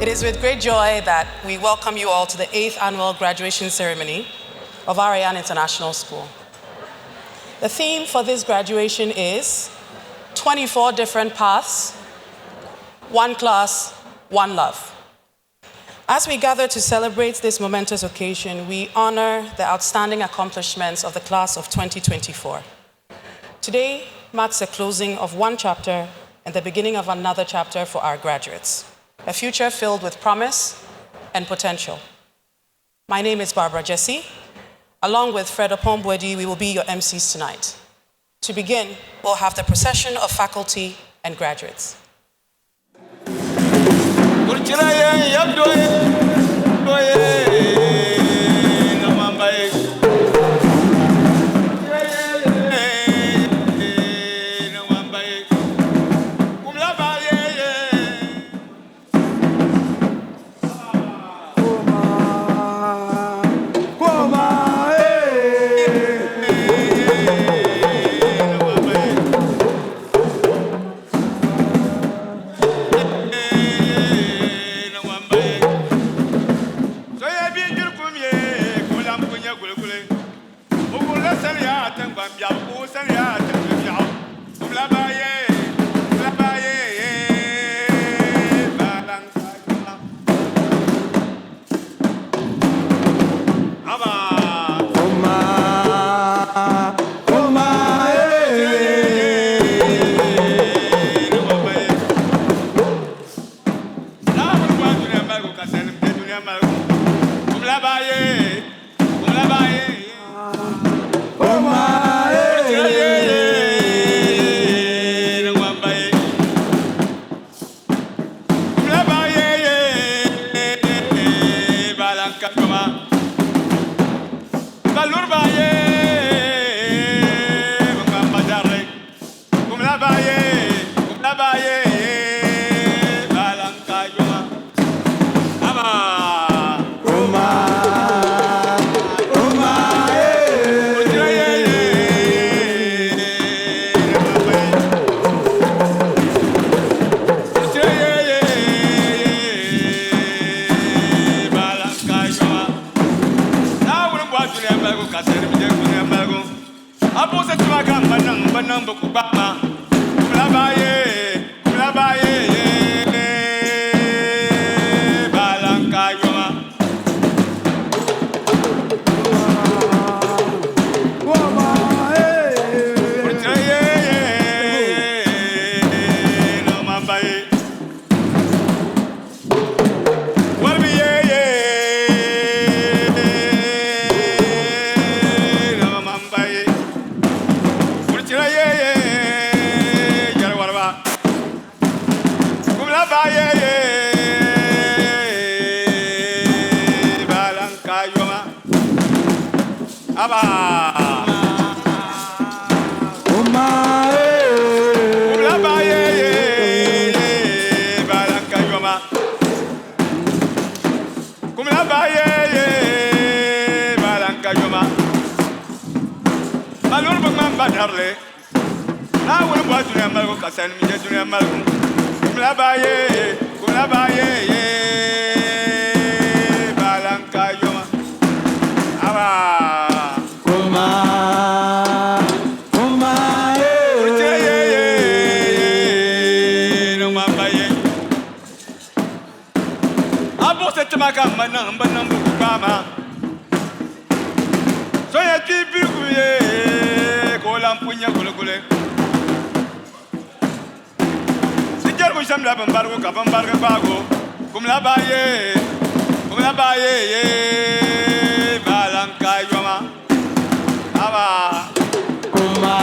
It is with great joy that we welcome you all to the 8th annual graduation ceremony of Arian International School. The theme for this graduation is 24 different paths, one class, one love. As we gather to celebrate this momentous occasion, we honor the outstanding accomplishments of the class of 2024. Today marks the closing of one chapter and the beginning of another chapter for our graduates, a future filled with promise and potential. My name is Barbara Jesse. Along with Fred Opombwedi, we will be your MCs tonight. To begin, we'll have the procession of faculty and graduates. banarle. Now we want to America Casan, me to America. Kulabaye, Balanka Yoma. Aba. Kuma, no mambaye. Abo setemaka manamba nambu kama. So ya tipi kuye, kolam punya kulukule. Sijar ko shamla bambargo ka bambarga bago. Kumlabaye, balanka yoma. Aba. Kuma.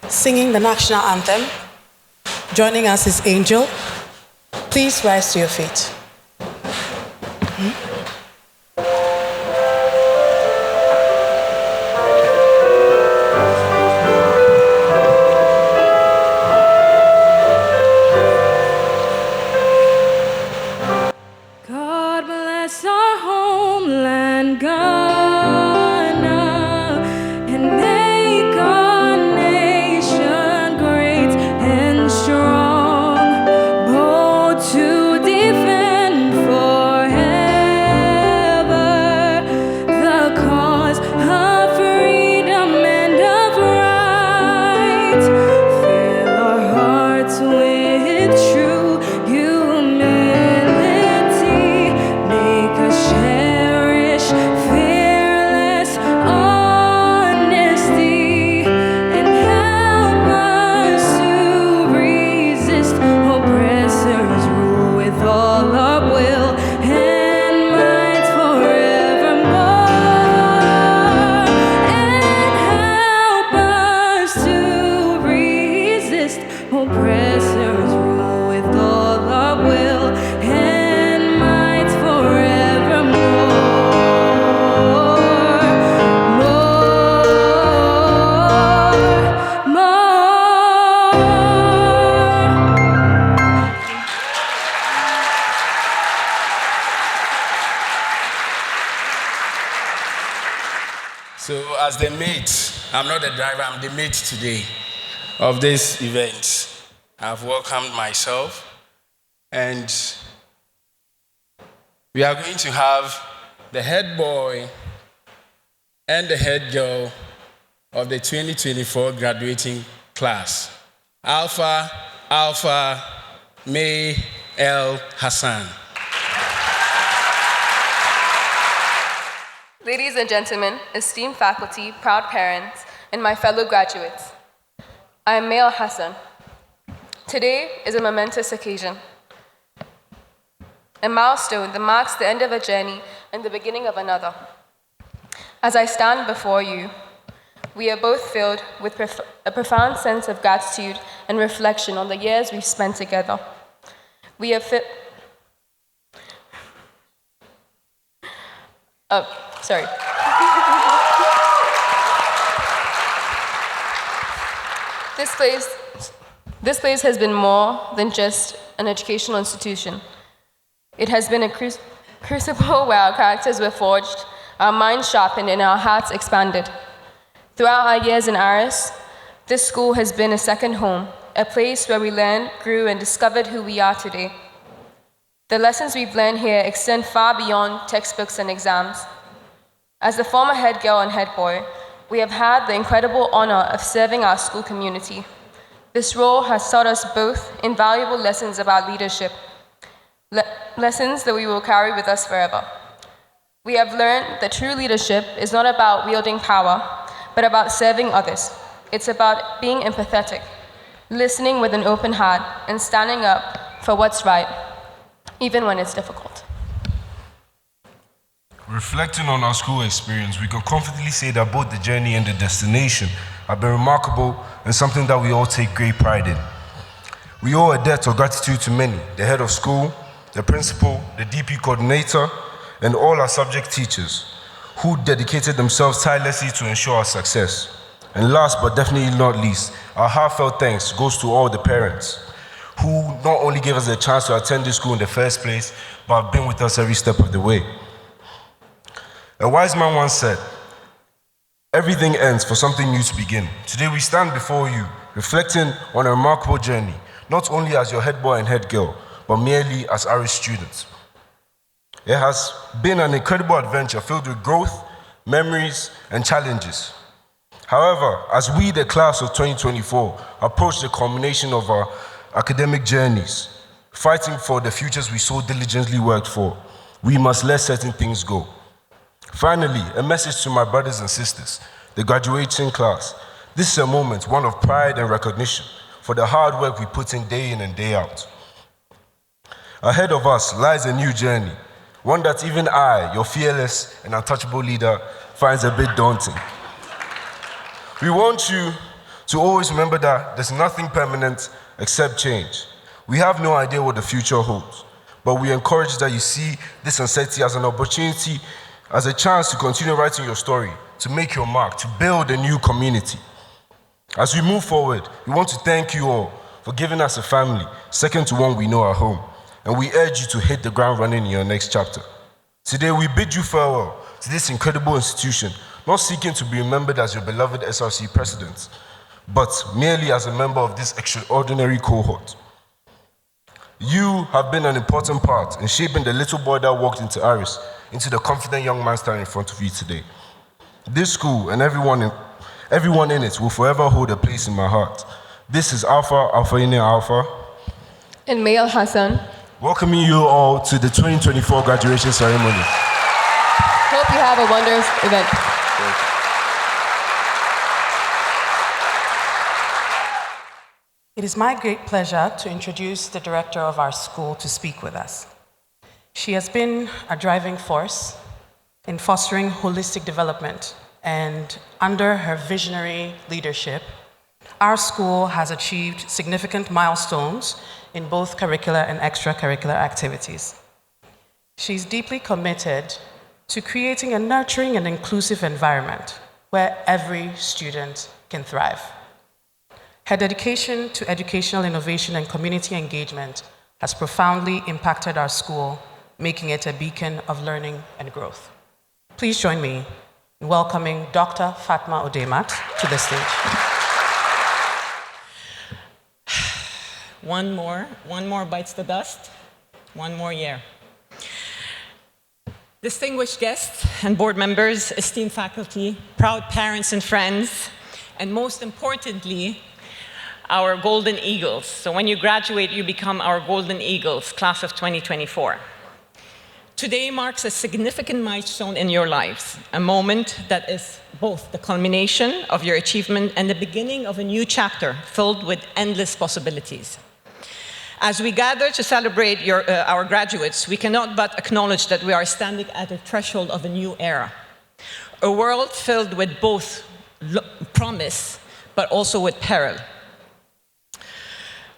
Singing the national anthem. Joining us is Angel. Please rise to your feet. God bless our homeland, Ghana, and make our nation great and strong, bold to defend forever the cause of freedom and of right. Fill our hearts with true humility. Make us cherish fearless honesty, and help us to resist oppressors' rule with all our will and might forevermore. And help us oppressors rule with all our will and might forevermore. So as the mate, I'm not the driver, I'm the mate today of this event. I've welcomed myself, and we are going to have the head boy and the head girl of the 2024 graduating class, Alpha May El Hassan. Ladies and gentlemen, esteemed faculty, proud parents, and my fellow graduates, I am Mail Hassan. Today is a momentous occasion, a milestone that marks the end of a journey and the beginning of another. As I stand before you, we are both filled with a profound sense of gratitude and reflection on the years we've spent together. We have Sorry. This place has been more than just an educational institution. It has been a crucible where our characters were forged, our minds sharpened, and our hearts expanded. Throughout our years in ARIS, this school has been a second home, a place where we learned, grew, and discovered who we are today. The lessons we've learned here extend far beyond textbooks and exams. As the former head girl and head boy, we have had the incredible honor of serving our school community. This role has taught us both invaluable lessons about leadership, lessons that we will carry with us forever. We have learned that true leadership is not about wielding power, but about serving others. It's about being empathetic, listening with an open heart, and standing up for what's right, even when it's difficult. Reflecting on our school experience, we can confidently say that both the journey and the destination have been remarkable and something that we all take great pride in. We owe a debt of gratitude to many, the head of school, the principal, the DP coordinator, and all our subject teachers who dedicated themselves tirelessly to ensure our success. And last but definitely not least, our heartfelt thanks goes to all the parents who not only gave us a chance to attend this school in the first place, but have been with us every step of the way. A wise man once said, "Everything ends for something new to begin." Today we stand before you, reflecting on a remarkable journey, not only as your head boy and head girl, but merely as ARIS students. It has been an incredible adventure filled with growth, memories, and challenges. However, as we, the class of 2024, approach the culmination of our academic journeys, fighting for the futures we so diligently worked for, we must let certain things go. Finally, a message to my brothers and sisters, the graduating class. This is a moment, one of pride and recognition for the hard work we put in and day out. Ahead of us lies a new journey, one that even I, your fearless and untouchable leader, finds a bit daunting. We want you to always remember that there's nothing permanent except change. We have no idea what the future holds, but we encourage that you see this uncertainty as an opportunity, as a chance to continue writing your story, to make your mark, to build a new community. As we move forward, we want to thank you all for giving us a family, second to one we know at home, and we urge you to hit the ground running in your next chapter. Today, we bid you farewell to this incredible institution, not seeking to be remembered as your beloved SRC president, but merely as a member of this extraordinary cohort. You have been an important part in shaping the little boy that walked into ARIS into the confident young man standing in front of you today. This school and everyone in it will forever hold a place in my heart. This is Alpha And Mail Hassan. Welcoming you all to the 2024 graduation ceremony. Hope you have a wondrous event. It is my great pleasure to introduce the director of our school to speak with us. She has been a driving force in fostering holistic development, and under her visionary leadership, our school has achieved significant milestones in both curricular and extracurricular activities. She's deeply committed to creating a nurturing and inclusive environment where every student can thrive. Her dedication to educational innovation and community engagement has profoundly impacted our school, making it a beacon of learning and growth. Please join me in welcoming Dr. Fatma Odemat to the stage. One more bites the dust, one more year. Distinguished guests and board members, esteemed faculty, proud parents and friends, and most importantly, our Golden Eagles. So when you graduate, you become our Golden Eagles, class of 2024. Today marks a significant milestone in your lives, a moment that is both the culmination of your achievement and the beginning of a new chapter filled with endless possibilities. As we gather to celebrate our graduates, we cannot but acknowledge that we are standing at the threshold of a new era, a world filled with both promise, but also with peril,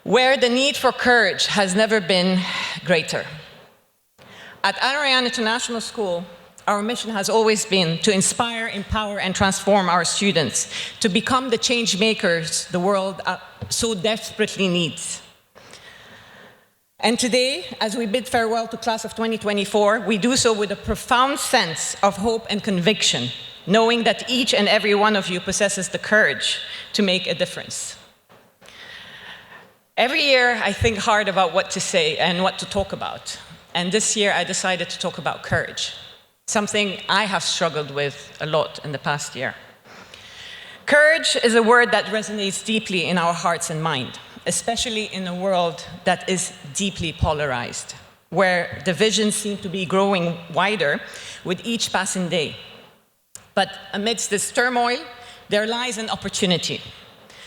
where the need for courage has never been greater. At Ariane International School, our mission has always been to inspire, empower, and transform our students to become the change makers the world so desperately needs. And today, as we bid farewell to class of 2024, we do so with a profound sense of hope and conviction, knowing that each and every one of you possesses the courage to make a difference. Every year, I think hard about what to say and what to talk about. And this year, I decided to talk about courage, something I have struggled with a lot in the past year. Courage is a word that resonates deeply in our hearts and mind, especially in a world that is deeply polarized, where divisions seem to be growing wider with each passing day. But amidst this turmoil, there lies an opportunity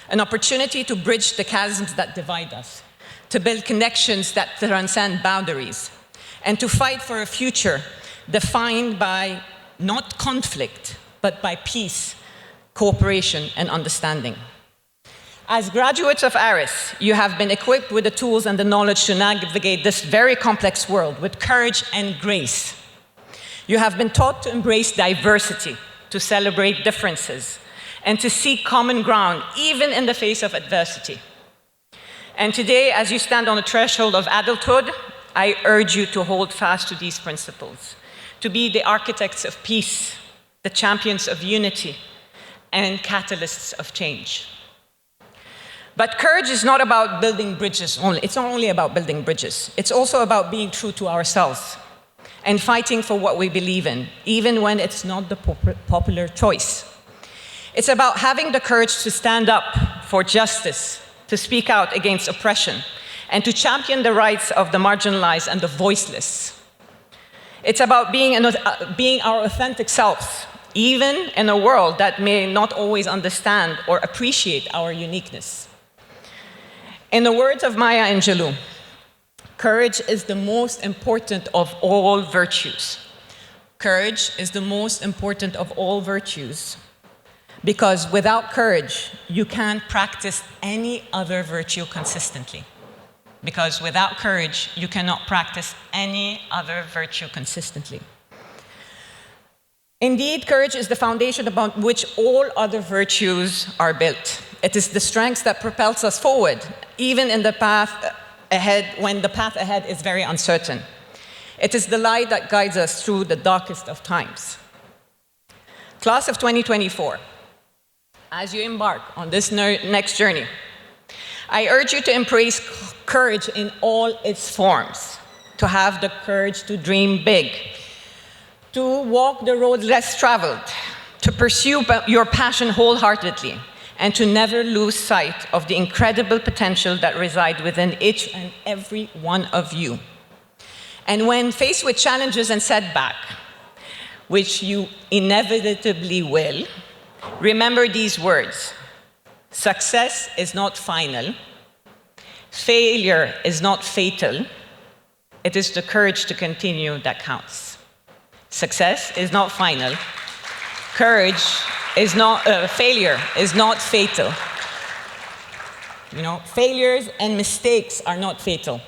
to bridge the chasms that divide us, to build connections that transcend boundaries, and to fight for a future defined by not conflict, but by peace, cooperation, and understanding. As graduates of ARIS, you have been equipped with the tools and the knowledge to navigate this very complex world with courage and grace. You have been taught to embrace diversity, to celebrate differences, and to seek common ground, even in the face of adversity. And today, as you stand on the threshold of adulthood, I urge you to hold fast to these principles, to be the architects of peace, the champions of unity, and catalysts of change. But courage is not about building bridges only. It's not only about building bridges. It's also about being true to ourselves and fighting for what we believe in, even when it's not the popular choice. It's about having the courage to stand up for justice, to speak out against oppression, and to champion the rights of the marginalized and the voiceless. It's about being our authentic selves, even in a world that may not always understand or appreciate our uniqueness. In the words of Maya Angelou, courage is the most important of all virtues. Courage is the most important of all virtues because without courage, you can't practice any other virtue consistently. Because without courage, you cannot practice any other virtue consistently. Indeed, courage is the foundation upon which all other virtues are built. It is the strength that propels us forward, even in the path ahead, when the path ahead is very uncertain. It is the light that guides us through the darkest of times. Class of 2024, as you embark on this next journey, I urge you to embrace courage in all its forms, to have the courage to dream big, to walk the road less traveled, to pursue your passion wholeheartedly, and to never lose sight of the incredible potential that resides within each and every one of you. And when faced with challenges and setbacks, which you inevitably will, remember these words: success is not final, failure is not fatal, it is the courage to continue that counts. Success is not final, failure is not fatal. You know, failures and mistakes are not fatal.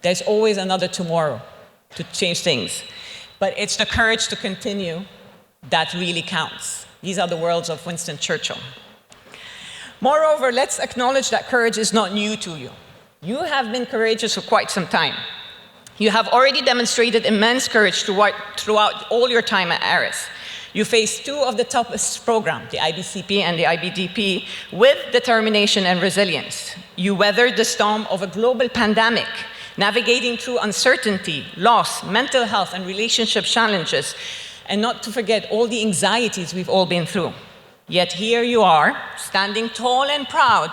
There's always another tomorrow to change things. But it's the courage to continue that really counts. These are the words of Winston Churchill. Moreover, let's acknowledge that courage is not new to you. You have been courageous for quite some time. You have already demonstrated immense courage throughout all your time at ARIS. You faced two of the toughest programs, the IBCP and the IBDP, with determination and resilience. You weathered the storm of a global pandemic, navigating through uncertainty, loss, mental health, and relationship challenges, and not to forget all the anxieties we've all been through. Yet here you are, standing tall and proud,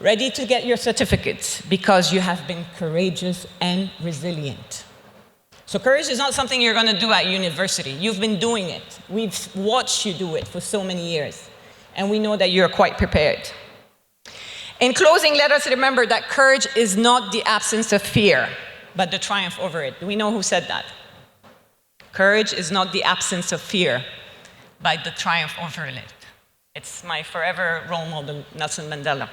ready to get your certificates because you have been courageous and resilient. So courage is not something you're going to do at university. You've been doing it. We've watched you do it for so many years, and we know that you're quite prepared. In closing, let us remember that courage is not the absence of fear, but the triumph over it. Do we know who said that? Courage is not the absence of fear, but the triumph over it. It's my forever role model, Nelson Mandela.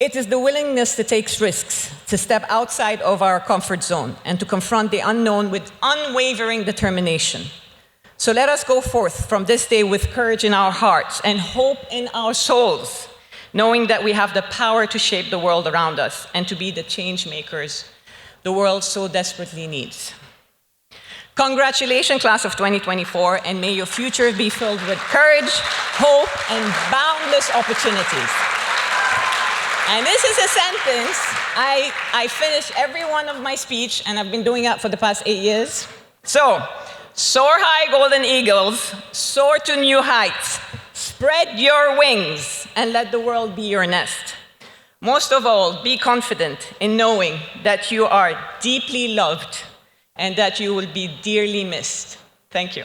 It is the willingness to take risks, to step outside of our comfort zone, and to confront the unknown with unwavering determination. So let us go forth from this day with courage in our hearts and hope in our souls, knowing that we have the power to shape the world around us and to be the change makers the world so desperately needs. Congratulations, class of 2024, and may your future be filled with courage, hope, and boundless opportunities. And this is a sentence I finish every one of my speech, and I've been doing that for the past 8 years. So, soar high, golden eagles, soar to new heights, spread your wings, and let the world be your nest. Most of all, be confident in knowing that you are deeply loved and that you will be dearly missed. Thank you.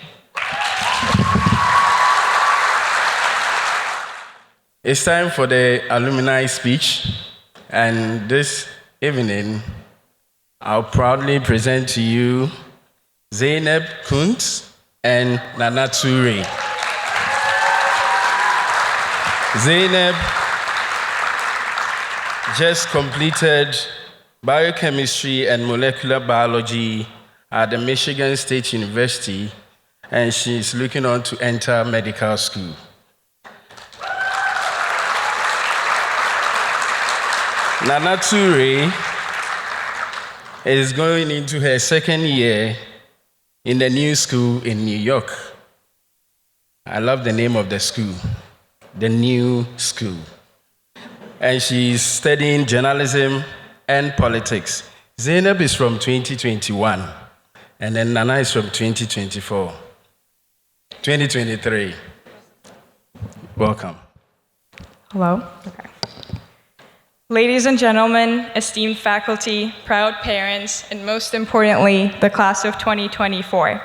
It's time for the alumni speech, and this evening, I'll proudly present to you Zainab Kuntz and Nana Toure. Zainab just completed biochemistry and molecular biology at the Michigan State University, and she's looking on to enter medical school. Nana Toure is going into her second year in the new school in New York. I love the name of the school, the new school. And she's studying journalism and politics. Zainab is from 2021, and then Nana is from 2024. 2023. Welcome. Hello. Okay. Ladies and gentlemen, esteemed faculty, proud parents, and most importantly, the class of 2024.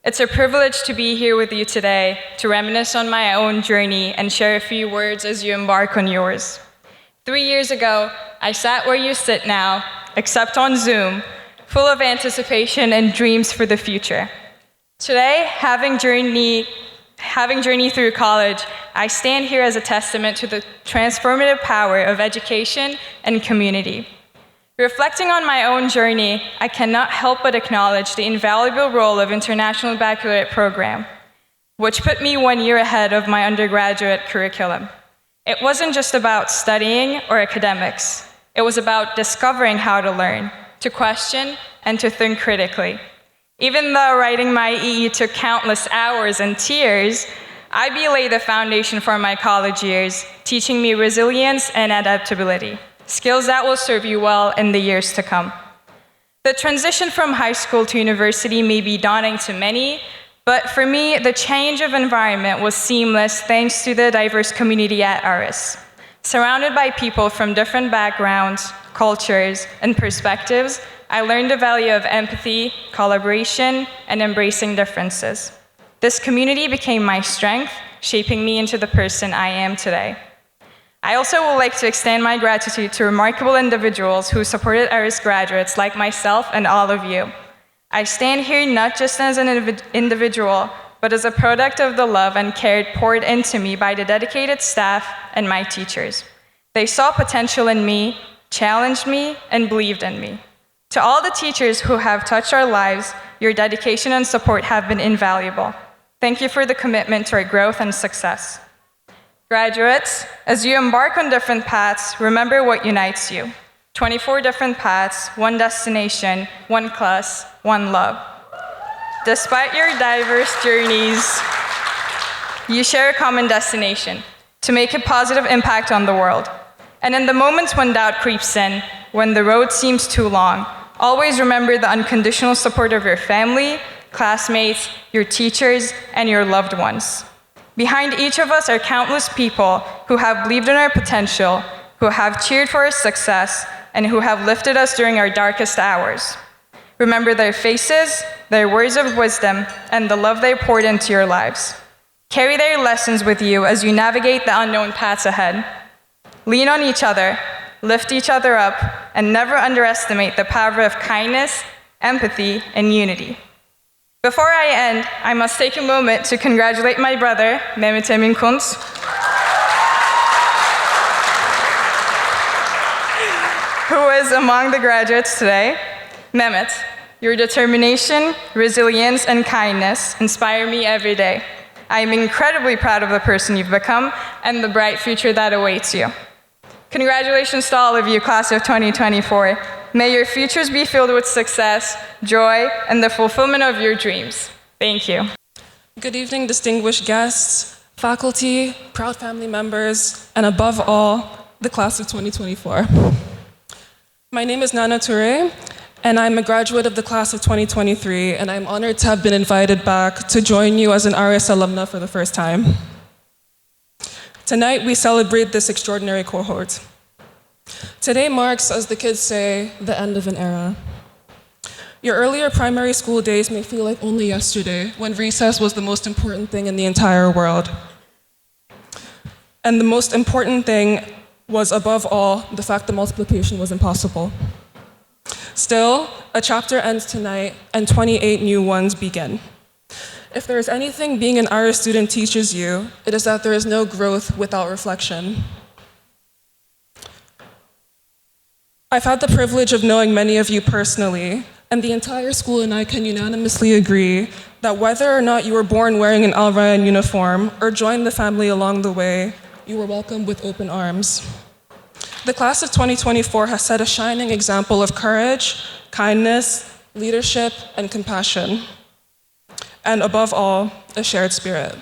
It's a privilege to be here with you today to reminisce on my own journey and share a few words as you embark on yours. 3 years ago, I sat where you sit now, except on Zoom, full of anticipation and dreams for the future. Today, having journeyed through college, I stand here as a testament to the transformative power of education and community. Reflecting on my own journey, I cannot help but acknowledge the invaluable role of International Baccalaureate Program, which put me 1 year ahead of my undergraduate curriculum. It wasn't just about studying or academics. It was about discovering how to learn, to question, and to think critically. Even though writing my EE took countless hours and tears, IB laid the foundation for my college years, teaching me resilience and adaptability, skills that will serve you well in the years to come. The transition from high school to university may be daunting to many, but for me, the change of environment was seamless thanks to the diverse community at ARIS. Surrounded by people from different backgrounds, cultures, and perspectives, I learned the value of empathy, collaboration, and embracing differences. This community became my strength, shaping me into the person I am today. I also would like to extend my gratitude to remarkable individuals who supported ARIS graduates like myself and all of you. I stand here not just as an individual, but as a product of the love and care poured into me by the dedicated staff and my teachers. They saw potential in me, challenged me, and believed in me. To all the teachers who have touched our lives, your dedication and support have been invaluable. Thank you for the commitment to our growth and success. Graduates, as you embark on different paths, remember what unites you. 24 different paths, one destination, one class, one love. Despite your diverse journeys, you share a common destination, to make a positive impact on the world. And in the moments when doubt creeps in, when the road seems too long, always remember the unconditional support of your family, classmates, your teachers, and your loved ones. Behind each of us are countless people who have believed in our potential, who have cheered for our success, and who have lifted us during our darkest hours. Remember their faces, their words of wisdom, and the love they poured into your lives. Carry their lessons with you as you navigate the unknown paths ahead. Lean on each other, lift each other up, and never underestimate the power of kindness, empathy, and unity. Before I end, I must take a moment to congratulate my brother, Mehmet Emin Kuntz, who is among the graduates today. Mehmet, your determination, resilience, and kindness inspire me every day. I am incredibly proud of the person you've become and the bright future that awaits you. Congratulations to all of you, class of 2024. May your futures be filled with success, joy, and the fulfillment of your dreams. Thank you. Good evening, distinguished guests, faculty, proud family members, and above all, the class of 2024. My name is Nana Toure, and I'm a graduate of the class of 2023, and I'm honored to have been invited back to join you as an ARIS alumna for the first time. Tonight, we celebrate this extraordinary cohort. Today marks, as the kids say, the end of an era. Your earlier primary school days may feel like only yesterday, when recess was the most important thing in the entire world. And the most important thing was, above all, the fact that multiplication was impossible. Still, a chapter ends tonight, and 28 new ones begin. If there is anything being an ARIS student teaches you, it is that there is no growth without reflection. I've had the privilege of knowing many of you personally, and the entire school and I can unanimously agree that whether or not you were born wearing an Al Rayyan uniform or joined the family along the way, you were welcomed with open arms. The class of 2024 has set a shining example of courage, kindness, leadership, and compassion. And above all, a shared spirit.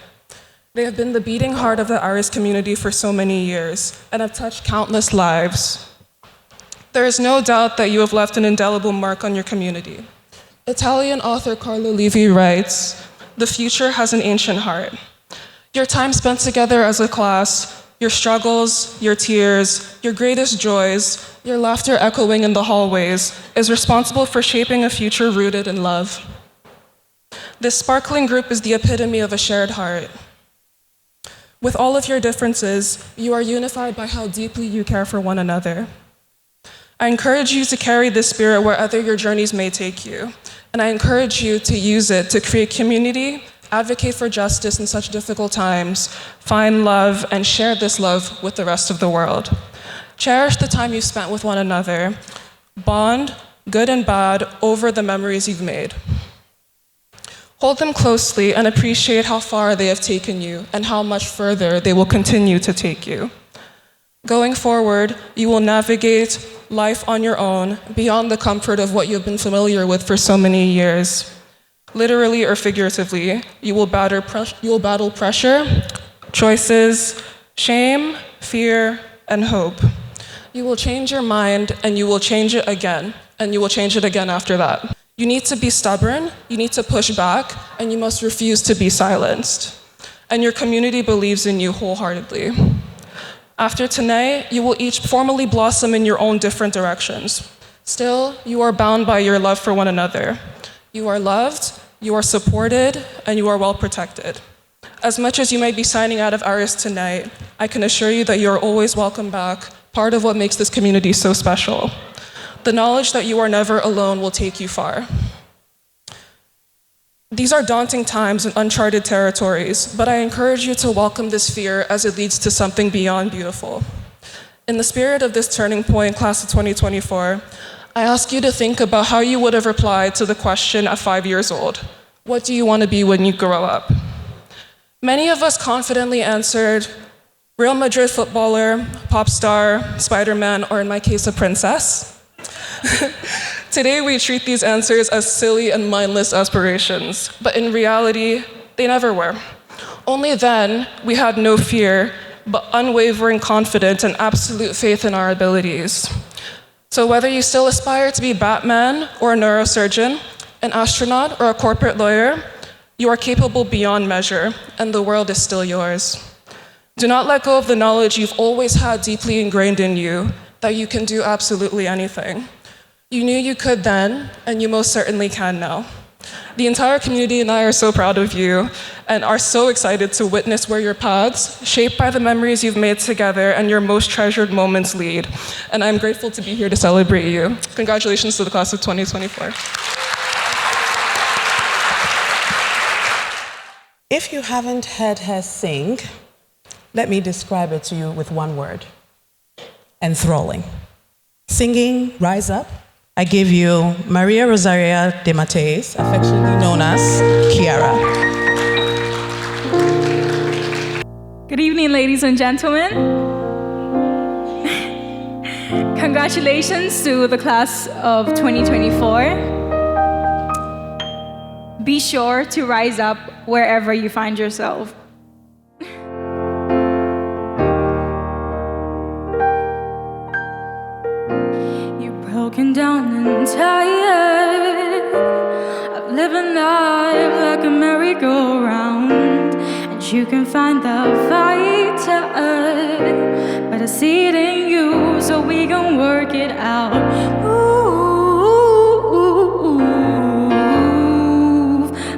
They have been the beating heart of the ARIS community for so many years and have touched countless lives. There is no doubt that you have left an indelible mark on your community. Italian author Carlo Levi writes, "The future has an ancient heart." Your time spent together as a class, your struggles, your tears, your greatest joys, your laughter echoing in the hallways, is responsible for shaping a future rooted in love. This sparkling group is the epitome of a shared heart. With all of your differences, you are unified by how deeply you care for one another. I encourage you to carry this spirit wherever your journeys may take you, and I encourage you to use it to create community, advocate for justice in such difficult times, find love, and share this love with the rest of the world. Cherish the time you've spent with one another. Bond, good and bad, over the memories you've made. Hold them closely and appreciate how far they have taken you and how much further they will continue to take you. Going forward, you will navigate life on your own, beyond the comfort of what you've been familiar with for so many years. Literally or figuratively, you will battle pressure, choices, shame, fear, and hope. You will change your mind, and you will change it again, and you will change it again after that. You need to be stubborn, you need to push back, and you must refuse to be silenced. And your community believes in you wholeheartedly. After tonight, you will each formally blossom in your own different directions. Still, you are bound by your love for one another. You are loved, you are supported, and you are well protected. As much as you might be signing out of ARIS tonight, I can assure you that you are always welcome back, part of what makes this community so special. The knowledge that you are never alone will take you far. These are daunting times and uncharted territories, but I encourage you to welcome this fear as it leads to something beyond beautiful. In the spirit of this turning point, class of 2024, I ask you to think about how you would have replied to the question at 5 years old. What do you want to be when you grow up? Many of us confidently answered, Real Madrid footballer, pop star, Spider-Man, or in my case, a princess. Today, we treat these answers as silly and mindless aspirations, but in reality, they never were. Only then, we had no fear, but unwavering confidence and absolute faith in our abilities. So whether you still aspire to be Batman or a neurosurgeon, an astronaut or a corporate lawyer, you are capable beyond measure, and the world is still yours. Do not let go of the knowledge you've always had deeply ingrained in you, that you can do absolutely anything. You knew you could then, and you most certainly can now. The entire community and I are so proud of you and are so excited to witness where your paths, shaped by the memories you've made together and your most treasured moments lead. And I'm grateful to be here to celebrate you. Congratulations to the class of 2024. If you haven't heard her sing, let me describe it to you with one word: enthralling. Singing Rise Up, I give you Maria Rosaria de Mateis, affectionately known as Kiara. Good evening, ladies and gentlemen. Congratulations to the class of 2024. Be sure to rise up wherever you find yourself. You're broken down and tired of living life like a merry-go-round, and you can find the fighter, but I see it in you, so we gon' work it out.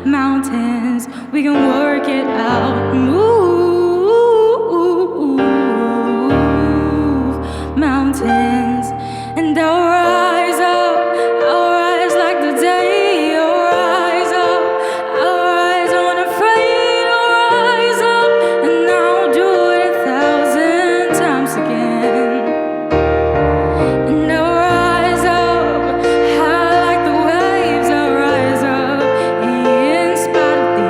Mountains, we can work it out. Move mountains, and I'll rise up. I'll rise like the day. I'll rise up. I'll rise unafraid. I'll rise up, and I'll do it 1,000 times again. And I'll rise up, high like the waves. I'll rise up, in spite of the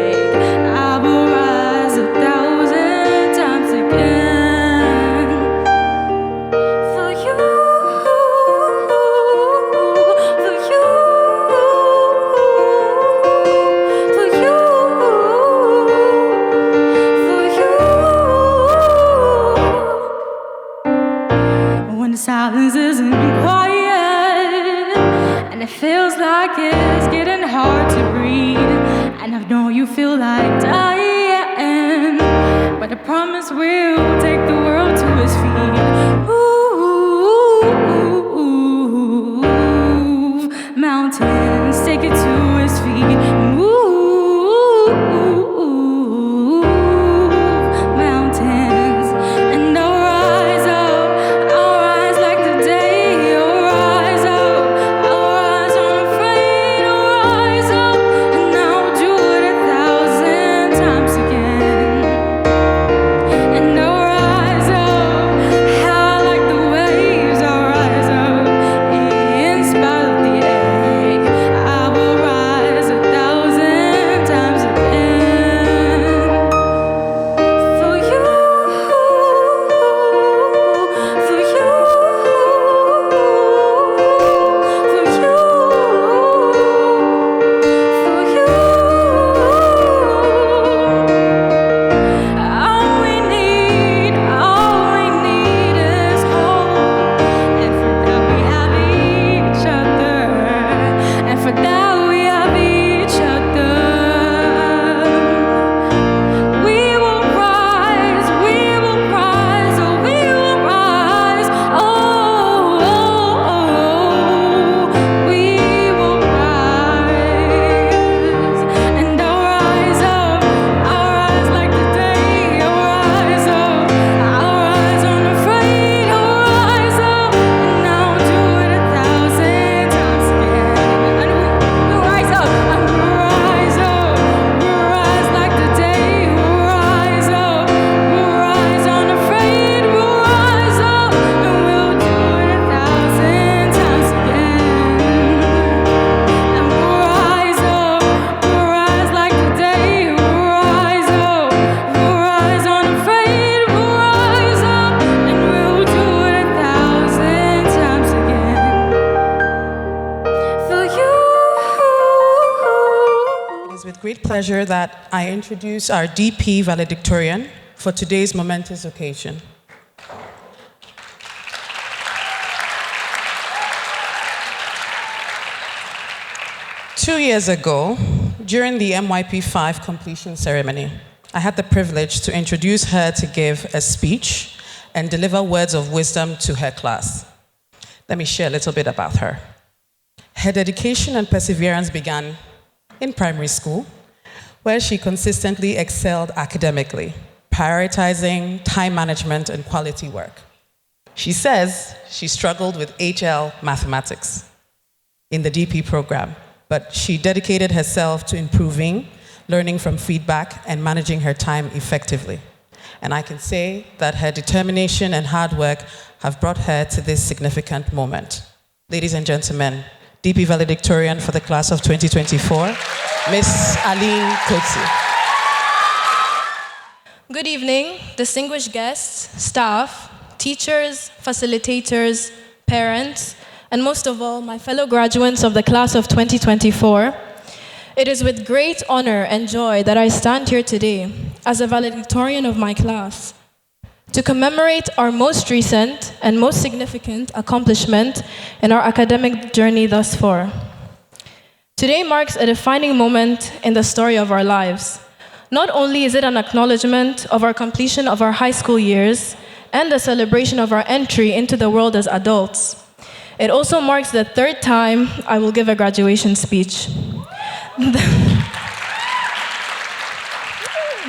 ache. I will rise 1,000 times again. For you, for you, for you, for you. When the silence isn't quiet, and it feels like it's getting hard to breathe, and I know you feel like dying, but I promise we'll take the world to its feet. Move mountains, take it to its feet. Move mountains, and I'll rise up. I'll rise like the day. I'll rise up. I'll rise unafraid. I'll rise up, and I'll do it 1,000 times again. And I'll rise great pleasure that I introduce our DP Valedictorian for today's momentous occasion. Two years ago, during the MYP5 completion ceremony, I had the privilege to introduce her to give a speech and deliver words of wisdom to her class. Let me share a little bit about her. Her dedication and perseverance began in primary school, where she consistently excelled academically, prioritizing time management and quality work. She says she struggled with HL mathematics in the DP program, but she dedicated herself to improving, learning from feedback, and managing her time effectively. And I can say that her determination and hard work have brought her to this significant moment. Ladies and gentlemen, DP Valedictorian for the class of 2024, Miss Aline Kotsi. Good evening, distinguished guests, staff, teachers, facilitators, parents, and most of all, my fellow graduates of the class of 2024. It is with great honor and joy that I stand here today as a valedictorian of my class to commemorate our most recent and most significant accomplishment in our academic journey thus far. Today marks a defining moment in the story of our lives. Not only is it an acknowledgement of our completion of our high school years and a celebration of our entry into the world as adults, it also marks the third time I will give a graduation speech.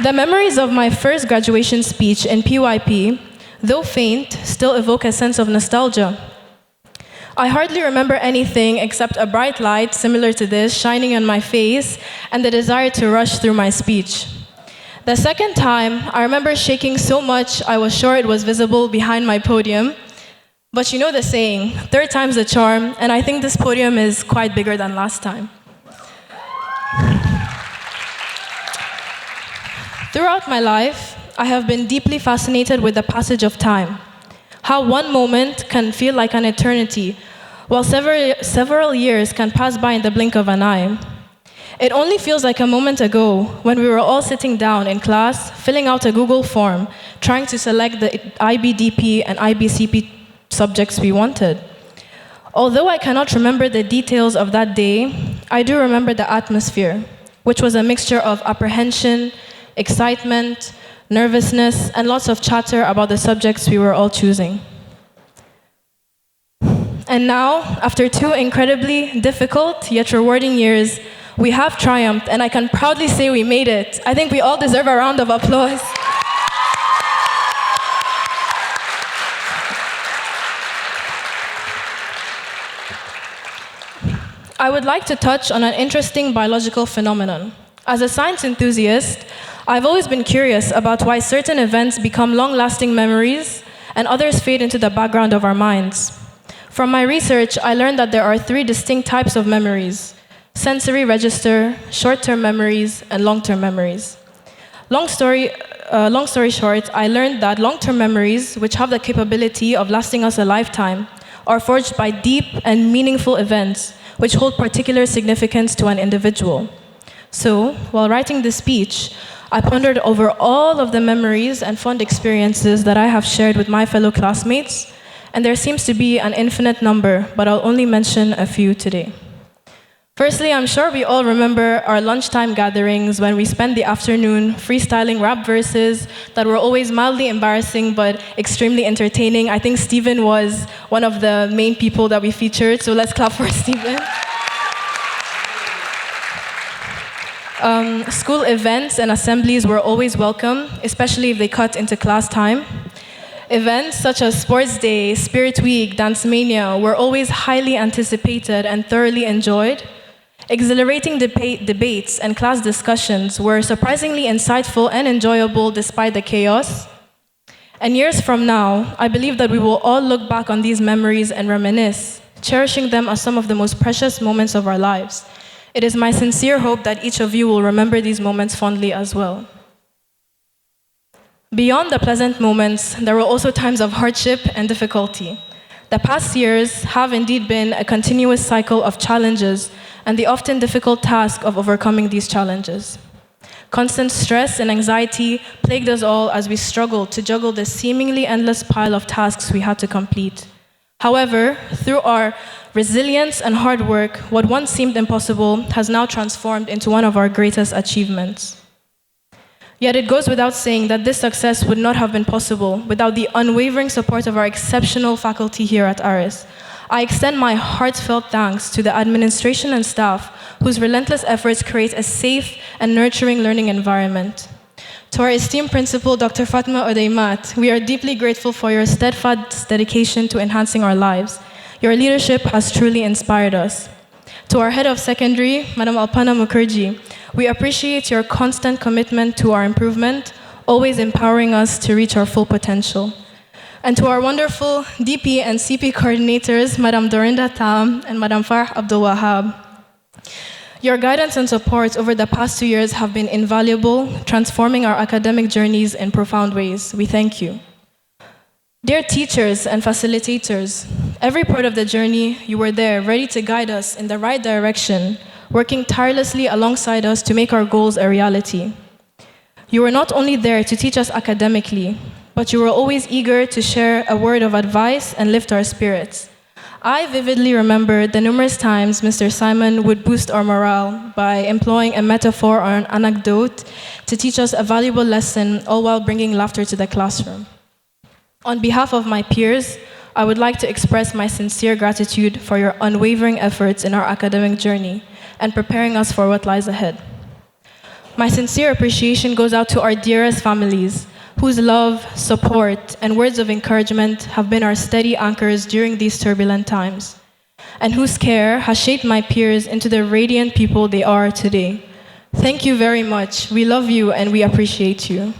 The memories of my first graduation speech in PYP, though faint, still evoke a sense of nostalgia. I hardly remember anything except a bright light similar to this shining on my face and the desire to rush through my speech. The second time, I remember shaking so much I was sure it was visible behind my podium. But you know the saying, third time's the charm, and I think this podium is quite bigger than last time. Throughout my life, I have been deeply fascinated with the passage of time. How one moment can feel like an eternity, while several years can pass by in the blink of an eye. It only feels like a moment ago when we were all sitting down in class, filling out a Google form, trying to select the IBDP and IBCP subjects we wanted. Although I cannot remember the details of that day, I do remember the atmosphere, which was a mixture of apprehension, excitement, nervousness, and lots of chatter about the subjects we were all choosing. And now, after 2 incredibly difficult yet rewarding years, we have triumphed, and I can proudly say we made it. I think we all deserve a round of applause. I would like to touch on an interesting biological phenomenon. As a science enthusiast, I've always been curious about why certain events become long-lasting memories and others fade into the background of our minds. From my research, I learned that there are 3 distinct types of memories: sensory register, short-term memories, and long-term memories. Long story short, I learned that long-term memories, which have the capability of lasting us a lifetime, are forged by deep and meaningful events which hold particular significance to an individual. So, while writing this speech, I pondered over all of the memories and fond experiences that I have shared with my fellow classmates, and there seems to be an infinite number, but I'll only mention a few today. Firstly, I'm sure we all remember our lunchtime gatherings when we spent the afternoon freestyling rap verses that were always mildly embarrassing but extremely entertaining. I think Stephen was one of the main people that we featured, so let's clap for Stephen. School events and assemblies were always welcome, especially if they cut into class time. Events such as Sports Day, Spirit Week, Dance Mania were always highly anticipated and thoroughly enjoyed. Exhilarating debates and class discussions were surprisingly insightful and enjoyable despite the chaos. And years from now, I believe that we will all look back on these memories and reminisce, cherishing them as some of the most precious moments of our lives. It is my sincere hope that each of you will remember these moments fondly as well. Beyond the pleasant moments, there were also times of hardship and difficulty. The past years have indeed been a continuous cycle of challenges and the often difficult task of overcoming these challenges. Constant stress and anxiety plagued us all as we struggled to juggle the seemingly endless pile of tasks we had to complete. However, through our resilience and hard work, what once seemed impossible has now transformed into one of our greatest achievements. Yet it goes without saying that this success would not have been possible without the unwavering support of our exceptional faculty here at ARIS. I extend my heartfelt thanks to the administration and staff whose relentless efforts create a safe and nurturing learning environment. To our esteemed principal, Dr. Fatma Odeimat, we are deeply grateful for your steadfast dedication to enhancing our lives. Your leadership has truly inspired us. To our head of secondary, Madam Alpana Mukherjee, we appreciate your constant commitment to our improvement, always empowering us to reach our full potential. And to our wonderful DP and CP coordinators, Madam Dorinda Tam and Madam Farh Abdul Wahab. Your guidance and support over the past 2 years have been invaluable, transforming our academic journeys in profound ways. We thank you. Dear teachers and facilitators, every part of the journey, you were there, ready to guide us in the right direction, working tirelessly alongside us to make our goals a reality. You were not only there to teach us academically, but you were always eager to share a word of advice and lift our spirits. I vividly remember the numerous times Mr. Simon would boost our morale by employing a metaphor or an anecdote to teach us a valuable lesson, all while bringing laughter to the classroom. On behalf of my peers, I would like to express my sincere gratitude for your unwavering efforts in our academic journey and preparing us for what lies ahead. My sincere appreciation goes out to our dearest families, whose love, support, and words of encouragement have been our steady anchors during these turbulent times, and whose care has shaped my peers into the radiant people they are today. Thank you very much. We love you and we appreciate you.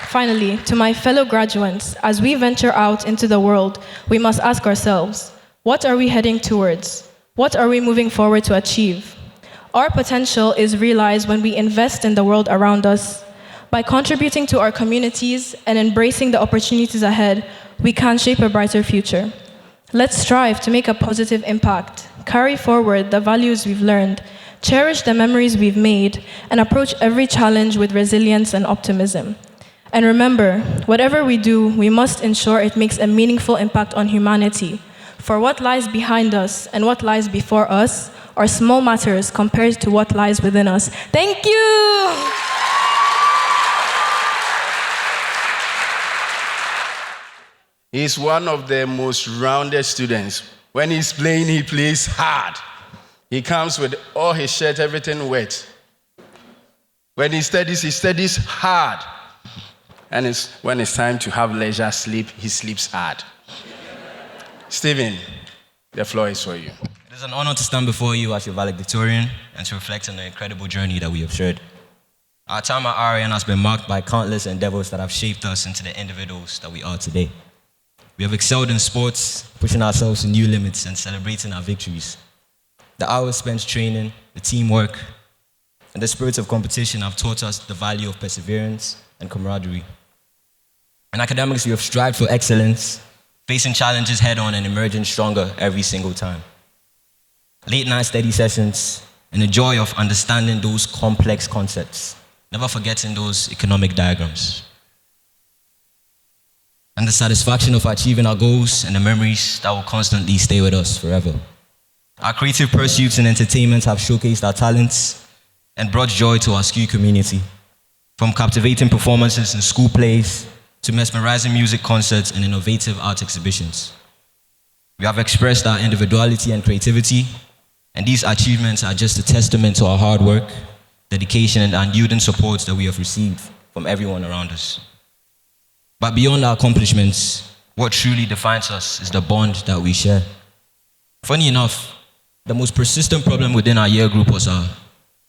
Finally, to my fellow graduates, as we venture out into the world, we must ask ourselves, what are we heading towards? What are we moving forward to achieve? Our potential is realized when we invest in the world around us. By contributing to our communities and embracing the opportunities ahead, we can shape a brighter future. Let's strive to make a positive impact, carry forward the values we've learned, cherish the memories we've made, and approach every challenge with resilience and optimism. And remember, whatever we do, we must ensure it makes a meaningful impact on humanity. For what lies behind us and what lies before us are small matters compared to what lies within us. Thank you! He's one of the most rounded students. When he's playing, he plays hard. He comes with all his shirt, everything wet. When he studies hard. And when it's time to have leisure sleep, he sleeps hard. Stephen, the floor is for you. It is an honor to stand before you as your valedictorian and to reflect on the incredible journey that we have shared. Our time at RIN has been marked by countless endeavors that have shaped us into the individuals that we are today. We have excelled in sports, pushing ourselves to new limits and celebrating our victories. The hours spent training, the teamwork, and the spirit of competition have taught us the value of perseverance and camaraderie. In academics, we have strived for excellence, facing challenges head-on and emerging stronger every single time. Late-night study sessions and the joy of understanding those complex concepts, never forgetting those economic diagrams. And the satisfaction of achieving our goals and the memories that will constantly stay with us forever. Our creative pursuits and entertainment have showcased our talents and brought joy to our SKU community. From captivating performances in school plays to mesmerizing music concerts and innovative art exhibitions. We have expressed our individuality and creativity, and these achievements are just a testament to our hard work, dedication, and unyielding support that we have received from everyone around us. But beyond our accomplishments, what truly defines us is the bond that we share. Funny enough, the most persistent problem within our year group was our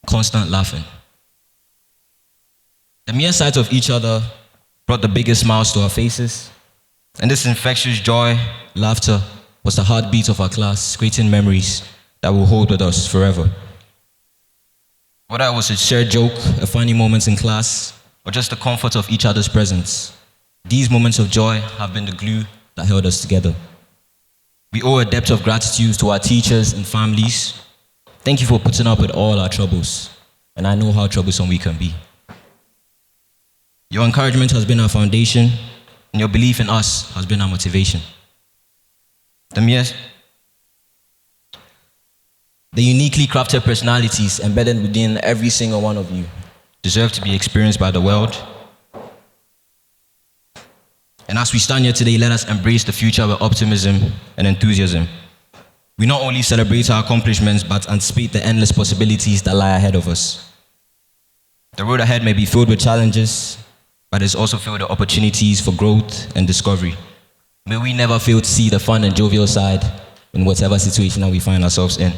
constant laughing. The mere sight of each other brought the biggest smiles to our faces, and this infectious joy, laughter, was the heartbeat of our class, creating memories that will hold with us forever. Whether it was a shared joke, a funny moment in class, or just the comfort of each other's presence, these moments of joy have been the glue that held us together. We owe a debt of gratitude to our teachers and families. Thank you for putting up with all our troubles, and I know how troublesome we can be. Your encouragement has been our foundation, and your belief in us has been our motivation. The uniquely crafted personalities embedded within every single one of you deserve to be experienced by the world. And as we stand here today, let us embrace the future with optimism and enthusiasm. We not only celebrate our accomplishments, but anticipate the endless possibilities that lie ahead of us. The road ahead may be filled with challenges, but it's also filled with opportunities for growth and discovery. May we never fail to see the fun and jovial side in whatever situation that we find ourselves in.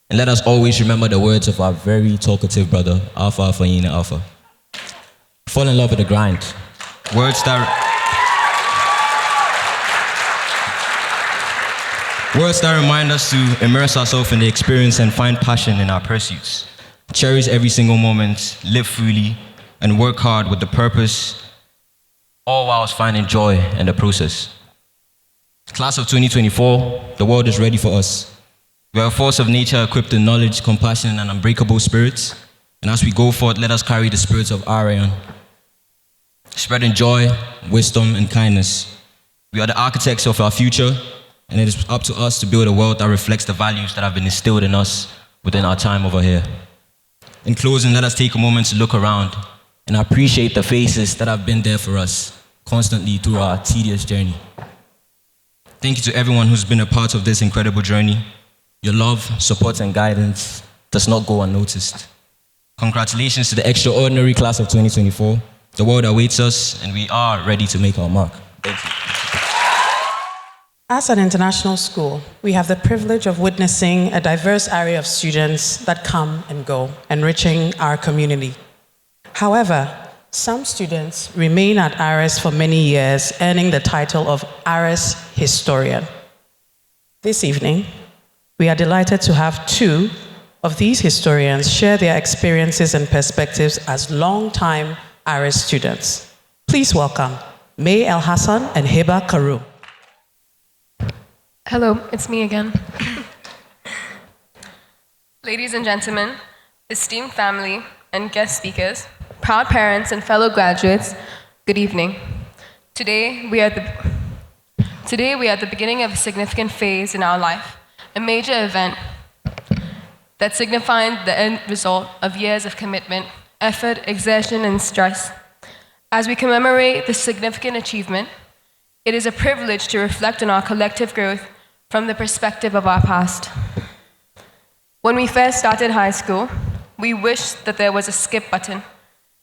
And let us always remember the words of our very talkative brother, Alpha Alpha Yina Alpha. Fall in love with the grind. Words that remind us to immerse ourselves in the experience and find passion in our pursuits. Cherish every single moment, live freely, and work hard with the purpose, all whilst finding joy in the process. Class of 2024, the world is ready for us. We are a force of nature equipped with knowledge, compassion, and unbreakable spirits. And as we go forth, let us carry the spirits of Arian, spreading joy, wisdom, and kindness. We are the architects of our future, and it is up to us to build a world that reflects the values that have been instilled in us within our time over here. In closing, let us take a moment to look around and appreciate the faces that have been there for us constantly through our tedious journey. Thank you to everyone who's been a part of this incredible journey. Your love, support, and guidance does not go unnoticed. Congratulations to the extraordinary class of 2024. The world awaits us, and we are ready to make our mark. Thank you. As an international school, we have the privilege of witnessing a diverse array of students that come and go, enriching our community. However, some students remain at ARIS for many years, earning the title of ARIS Historian. This evening, we are delighted to have two of these historians share their experiences and perspectives as long-time ARIS students. Please welcome May El Hassan and Heba Karu. Hello, it's me again. Ladies and gentlemen, esteemed family and guest speakers, proud parents and fellow graduates, good evening. Today we are at the beginning of a significant phase in our life, a major event that signifies the end result of years of commitment, effort, exertion, and stress. As we commemorate this significant achievement, it is a privilege to reflect on our collective growth from the perspective of our past. When we first started high school, we wished that there was a skip button.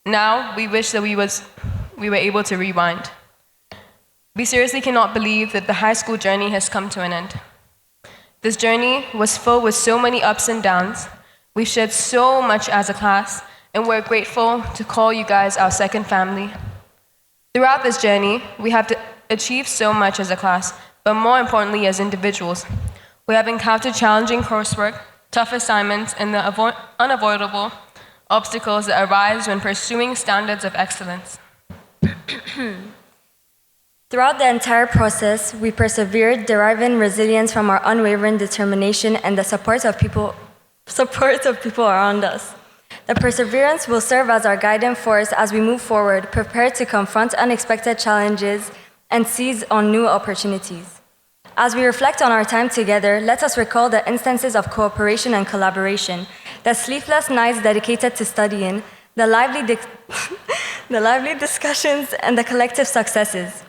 Now we wish that we were able to rewind. We seriously cannot believe that the high school journey has come to an end. This journey was filled with so many ups and downs. We've shared so much as a class, and we're grateful to call you guys our second family. Throughout this journey, we have achieved so much as a class, but more importantly as individuals. We have encountered challenging coursework, tough assignments, and the unavoidable obstacles that arise when pursuing standards of excellence. Throughout the entire process, we persevered, deriving resilience from our unwavering determination and the support of people around us. The perseverance will serve as our guiding force as we move forward, prepared to confront unexpected challenges and seize on new opportunities. As we reflect on our time together, let us recall the instances of cooperation and collaboration, the sleepless nights dedicated to studying, the lively discussions, and the collective successes.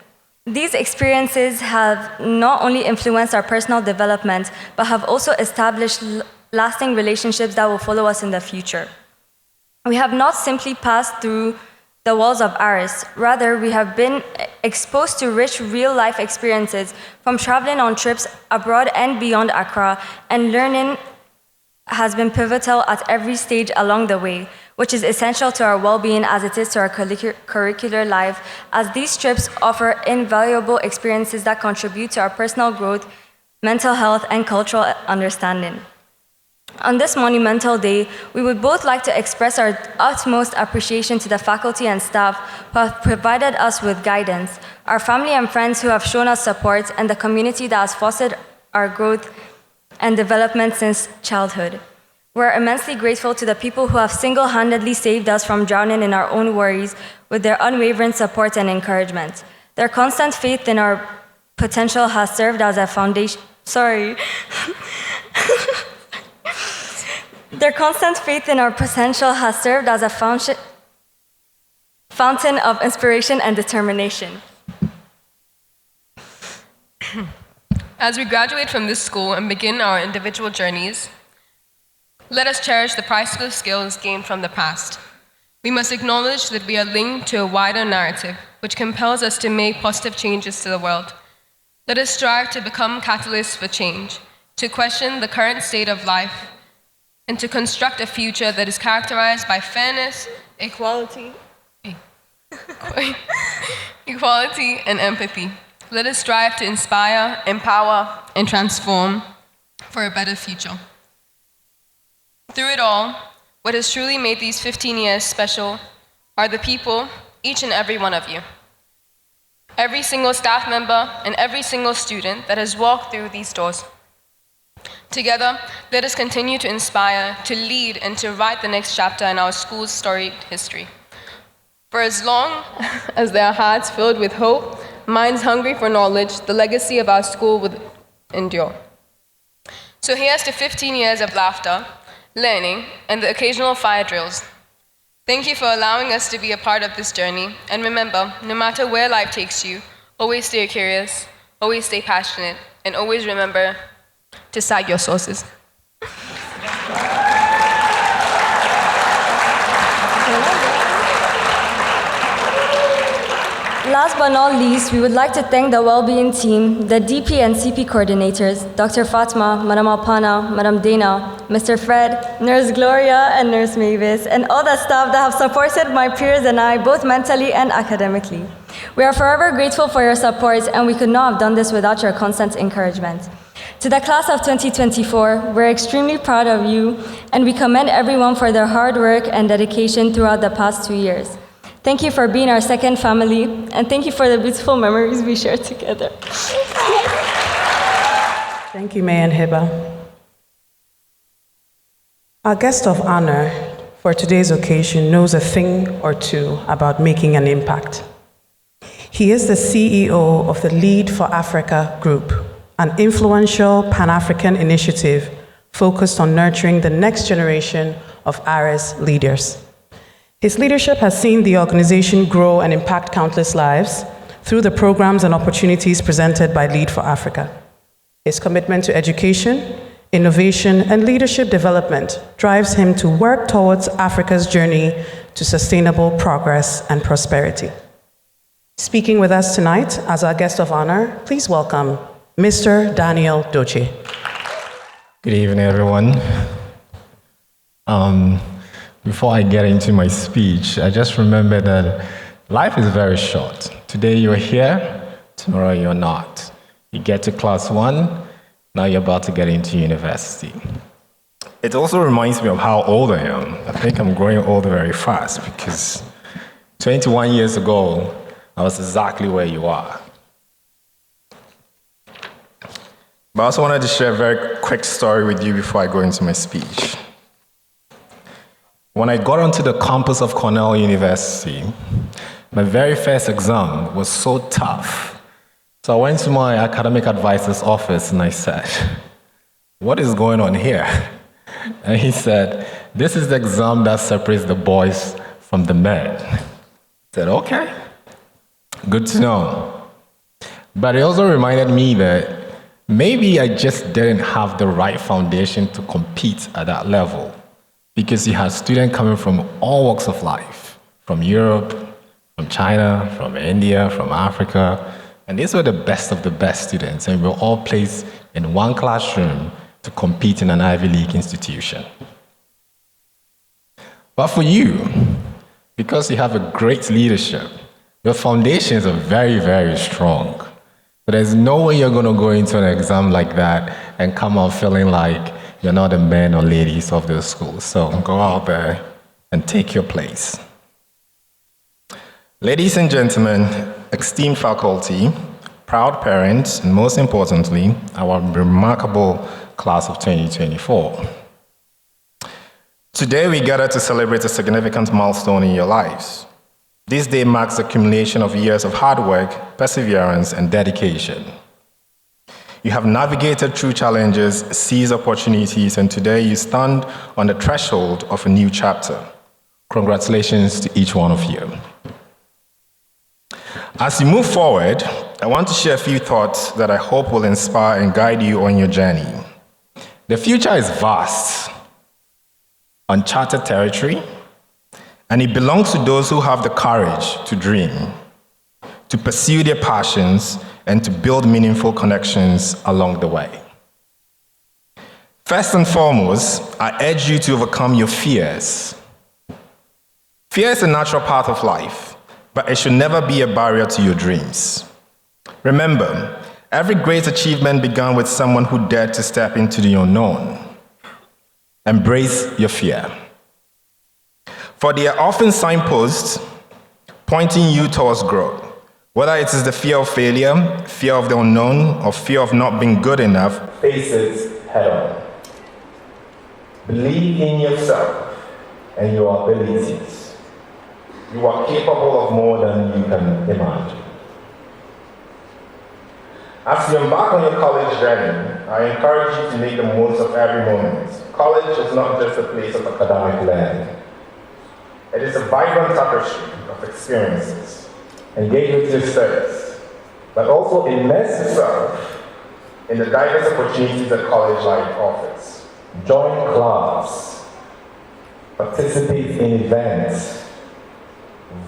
These experiences have not only influenced our personal development, but have also established lasting relationships that will follow us in the future. We have not simply passed through the walls of ARIS. Rather, we have been exposed to rich real-life experiences from traveling on trips abroad and beyond Accra, and learning has been pivotal at every stage along the way, which is essential to our well-being as it is to our curricular life, as these trips offer invaluable experiences that contribute to our personal growth, mental health, and cultural understanding. On this monumental day, we would both like to express our utmost appreciation to the faculty and staff who have provided us with guidance, our family and friends who have shown us support, and the community that has fostered our growth and development since childhood. We're immensely grateful to the people who have single-handedly saved us from drowning in our own worries with their unwavering support and encouragement. Their constant faith in our potential has served as a foundation. Their constant faith in our potential has served as a fountain of inspiration and determination. As we graduate from this school and begin our individual journeys, let us cherish the priceless skills gained from the past. We must acknowledge that we are linked to a wider narrative, which compels us to make positive changes to the world. Let us strive to become catalysts for change, to question the current state of life, and to construct a future that is characterized by fairness, equality, and empathy. Let us strive to inspire, empower, and transform for a better future. Through it all, what has truly made these 15 years special are the people, each and every one of you. Every single staff member and every single student that has walked through these doors. Together, let us continue to inspire, to lead, and to write the next chapter in our school's storied history. For as long as there are hearts filled with hope, minds hungry for knowledge, the legacy of our school will endure. So here's to 15 years of laughter, learning, and the occasional fire drills. Thank you for allowing us to be a part of this journey, and remember, no matter where life takes you, always stay curious, always stay passionate, and always remember to cite your sources. Last but not least, we would like to thank the well-being team, the DP and CP coordinators, Dr. Fatma, Madam Alpana, Madam Dana, Mr. Fred, Nurse Gloria, and Nurse Mavis, and all the staff that have supported my peers and I, both mentally and academically. We are forever grateful for your support, and we could not have done this without your constant encouragement. To the class of 2024, we're extremely proud of you, and we commend everyone for their hard work and dedication throughout the past 2 years. Thank you for being our second family, and thank you for the beautiful memories we share together. Thank you, Mayor Hiba. Our guest of honor for today's occasion knows a thing or two about making an impact. He is the CEO of the Lead for Africa Group, an influential Pan-African initiative focused on nurturing the next generation of ARIS leaders. His leadership has seen the organization grow and impact countless lives through the programs and opportunities presented by Lead for Africa. His commitment to education, innovation, and leadership development drives him to work towards Africa's journey to sustainable progress and prosperity. Speaking with us tonight as our guest of honor, please welcome Mr. Daniel Doche. Good evening, everyone. Before I get into my speech, I just remember that life is very short. Today you're here, tomorrow you're not. You get to class 1, now you're about to get into university. It also reminds me of how old I am. I think I'm growing old very fast because 21 years ago, I was exactly where you are. But I also wanted to share a very quick story with you before I go into my speech. When I got onto the campus of Cornell University, my very first exam was so tough. So I went to my academic advisor's office and I said, "What is going on here?" And he said, "This is the exam that separates the boys from the men." I said, "Okay, good to know." But it also reminded me that maybe I just didn't have the right foundation to compete at that level. Because you had students coming from all walks of life, from Europe, from China, from India, from Africa, and these were the best of the best students, and we were all placed in one classroom to compete in an Ivy League institution. But for you, because you have a great leadership, your foundations are very, very strong. But there's no way you're going to go into an exam like that and come out feeling like You're not the men or ladies of the school. So go out there and take your place. Ladies and gentlemen, esteemed faculty, proud parents, and most importantly, our remarkable class of 2024. Today we gather to celebrate a significant milestone in your lives. This day marks the accumulation of years of hard work, perseverance, and dedication. You have navigated through challenges, seized opportunities, and today you stand on the threshold of a new chapter. Congratulations to each one of you. As you move forward, I want to share a few thoughts that I hope will inspire and guide you on your journey. The future is vast, uncharted territory, and it belongs to those who have the courage to dream, to pursue their passions, and to build meaningful connections along the way. First and foremost, I urge you to overcome your fears. Fear is a natural part of life, but it should never be a barrier to your dreams. Remember, every great achievement began with someone who dared to step into the unknown. Embrace your fear. For they are often signposts pointing you towards growth. Whether it is the fear of failure, fear of the unknown, or fear of not being good enough, face it head on. Believe in yourself and your abilities. You are capable of more than you can imagine. As you embark on your college journey, I encourage you to make the most of every moment. College is not just a place of academic learning. It is a vibrant tapestry of experiences. Engage with your studies, but also immerse yourself in the diverse opportunities that college life offers. Join clubs, participate in events,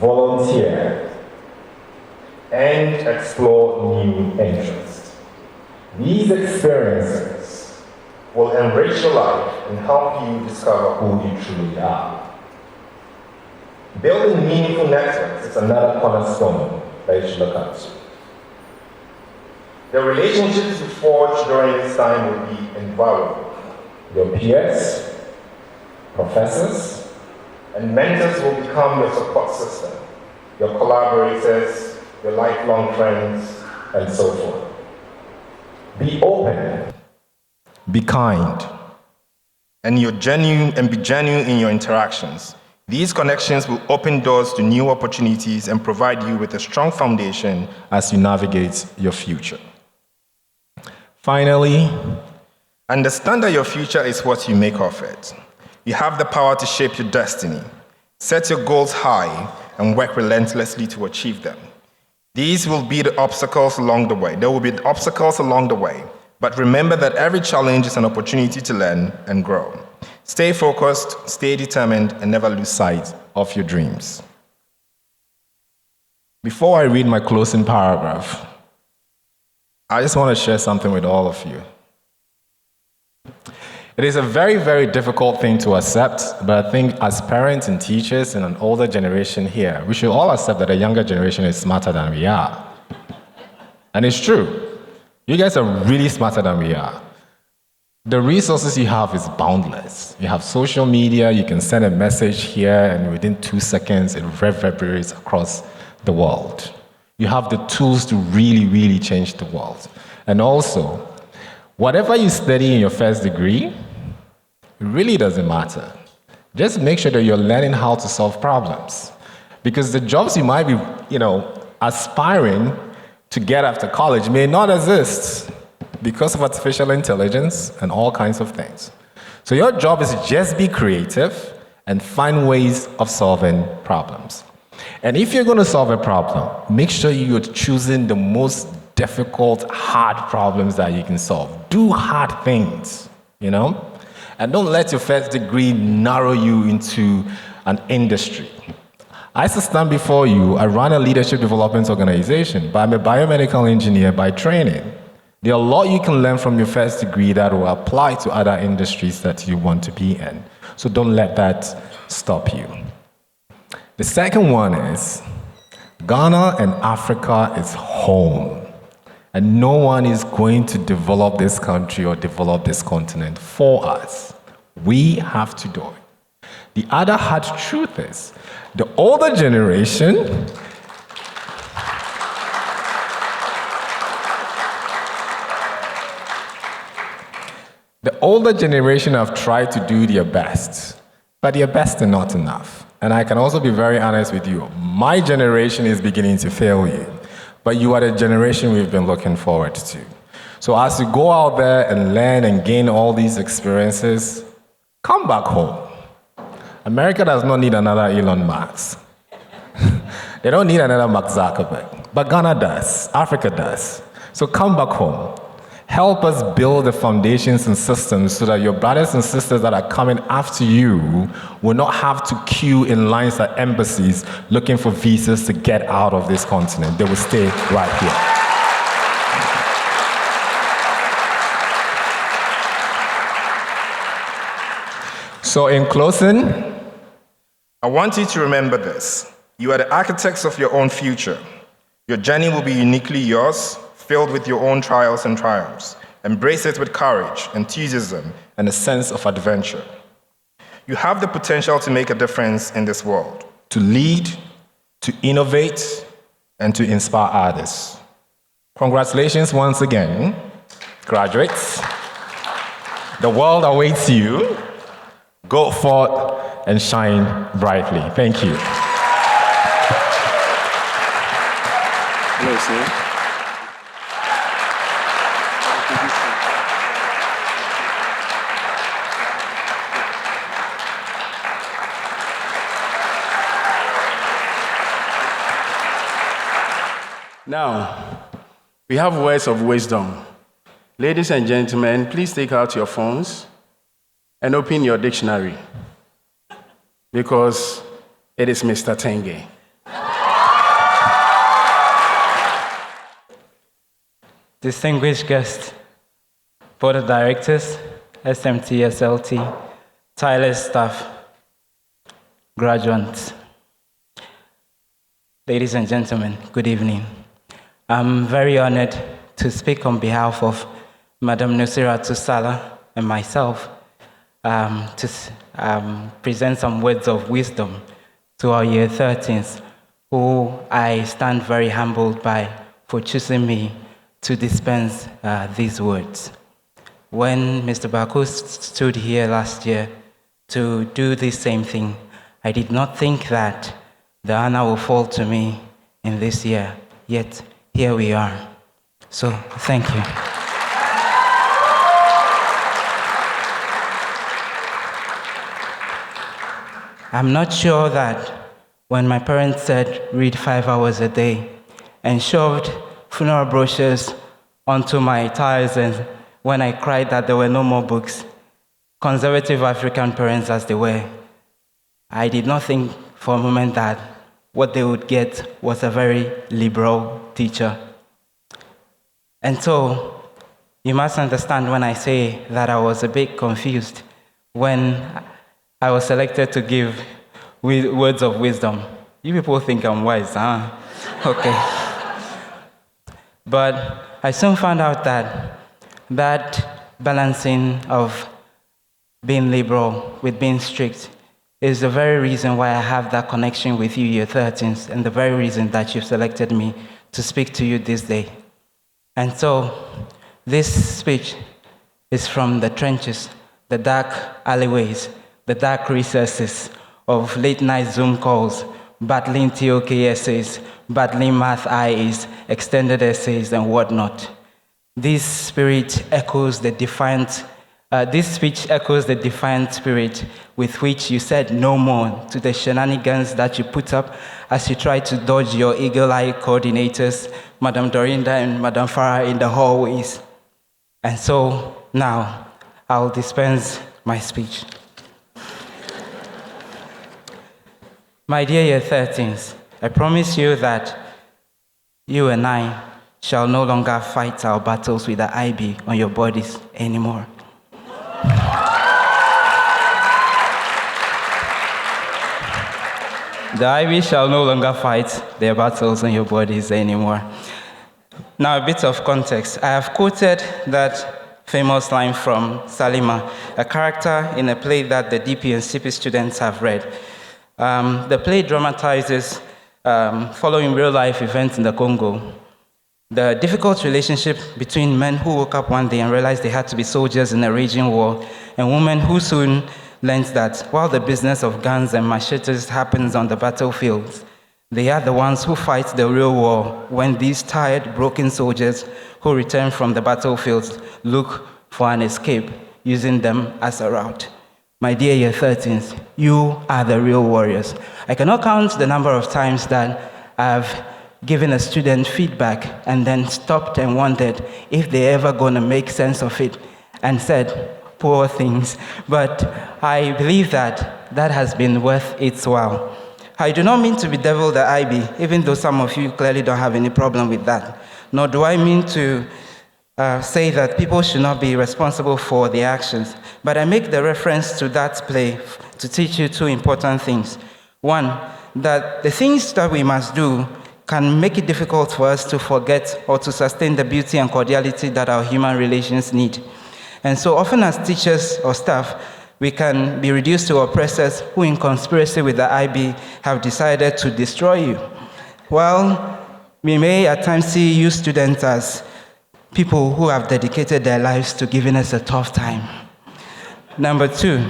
volunteer, and explore new interests. These experiences will enrich your life and help you discover who you truly are. Building meaningful networks is another cornerstone that you should look at. The relationships you forge during this time will be invaluable. Your peers, professors, and mentors will become your support system, your collaborators, your lifelong friends, and so forth. Be open, be kind, and be genuine in your interactions. These connections will open doors to new opportunities and provide you with a strong foundation as you navigate your future. Finally, understand that your future is what you make of it. You have the power to shape your destiny. Set your goals high and work relentlessly to achieve them. These will be the obstacles along the way. There will be obstacles along the way, but remember that every challenge is an opportunity to learn and grow. Stay focused, stay determined, and never lose sight of your dreams. Before I read my closing paragraph, I just want to share something with all of you. It is a very, very difficult thing to accept, but I think as parents and teachers and an older generation here, we should all accept that the younger generation is smarter than we are. And it's true. You guys are really smarter than we are. The resources you have is boundless. You have social media, you can send a message here, and within 2 seconds, it reverberates across the world. You have the tools to really, really change the world. And also, whatever you study in your first degree, it really doesn't matter. Just make sure that you're learning how to solve problems. Because the jobs you might be, aspiring to get after college may not exist, because of artificial intelligence and all kinds of things. So your job is to just be creative and find ways of solving problems. And if you're going to solve a problem, make sure you're choosing the most difficult, hard problems that you can solve. Do hard things, And don't let your first degree narrow you into an industry. I used to stand before you, I run a leadership development organization, but I'm a biomedical engineer by training. There are a lot you can learn from your first degree that will apply to other industries that you want to be in. So don't let that stop you. The second one is, Ghana and Africa is home. And no one is going to develop this country or develop this continent for us. We have to do it. The other hard truth is, the older generation have tried to do their best, but their best is not enough. And I can also be very honest with you. My generation is beginning to fail you, but you are the generation we've been looking forward to. So as you go out there and learn and gain all these experiences, come back home. America does not need another Elon Musk. They don't need another Mark Zuckerberg. But Ghana does. Africa does. So come back home. Help us build the foundations and systems so that your brothers and sisters that are coming after you will not have to queue in lines at embassies looking for visas to get out of this continent. They will stay right here. So in closing, I want you to remember this. You are the architects of your own future. Your journey will be uniquely yours, filled with your own trials and triumphs. Embrace it with courage, enthusiasm, and a sense of adventure. You have the potential to make a difference in this world, to lead, to innovate, and to inspire others. Congratulations once again, graduates. The world awaits you. Go forth and shine brightly. Thank you. Hello, sir. Now, we have words of wisdom. Ladies and gentlemen, please take out your phones and open your dictionary, because it is Mr. Tenge. Distinguished guests, board of directors, SMT, SLT, tireless staff, graduates, ladies and gentlemen, good evening. I'm very honored to speak on behalf of Madam Nusiratu Salah and myself to present some words of wisdom to our year 13s, who I stand very humbled by for choosing me to dispense these words. When Mr. Baku stood here last year to do the same thing, I did not think that the honor will fall to me in this year, yet here we are. So, thank you. I'm not sure that when my parents said read 5 hours a day and shoved funeral brochures onto my thighs, and when I cried that there were no more books, conservative African parents as they were, I did not think for a moment that what they would get was a very liberal teacher. And so, you must understand when I say that I was a bit confused when I was selected to give words of wisdom. You people think I'm wise, huh? Okay. But I soon found out that that balancing of being liberal with being strict is the very reason why I have that connection with you, year 13s, and the very reason that you've selected me to speak to you this day. And so, this speech is from the trenches, the dark alleyways, the dark recesses of late night Zoom calls, battling TOK essays, battling math IAs, extended essays, and whatnot. This speech echoes the defiant spirit with which you said no more to the shenanigans that you put up as you tried to dodge your eagle-eye coordinators, Madam Dorinda and Madam Farah, in the hallways. And so now I'll dispense my speech. My dear year 13s, I promise you that you and I shall no longer fight our battles with the IB on your bodies anymore. The IB shall no longer fight their battles on your bodies anymore. Now, a bit of context. I have quoted that famous line from Salima, a character in a play that the DP and CP students have read. The play dramatizes following real-life events in the Congo. The difficult relationship between men who woke up one day and realized they had to be soldiers in a raging war, and women who soon learned that while the business of guns and machetes happens on the battlefields, they are the ones who fight the real war when these tired, broken soldiers who return from the battlefields look for an escape, using them as a route. My dear year 13s, you are the real warriors. I cannot count the number of times that I've given a student feedback and then stopped and wondered if they're ever going to make sense of it and said poor things. But I believe that that has been worth its while. I do not mean to be devil the IB, even though some of you clearly don't have any problem with that. Nor do I mean to say that people should not be responsible for their actions. But I make the reference to that play to teach you two important things. One, that the things that we must do can make it difficult for us to forget or to sustain the beauty and cordiality that our human relations need. And so often as teachers or staff, we can be reduced to oppressors who in conspiracy with the IB have decided to destroy you. Well, we may at times see you students as people who have dedicated their lives to giving us a tough time. Number two,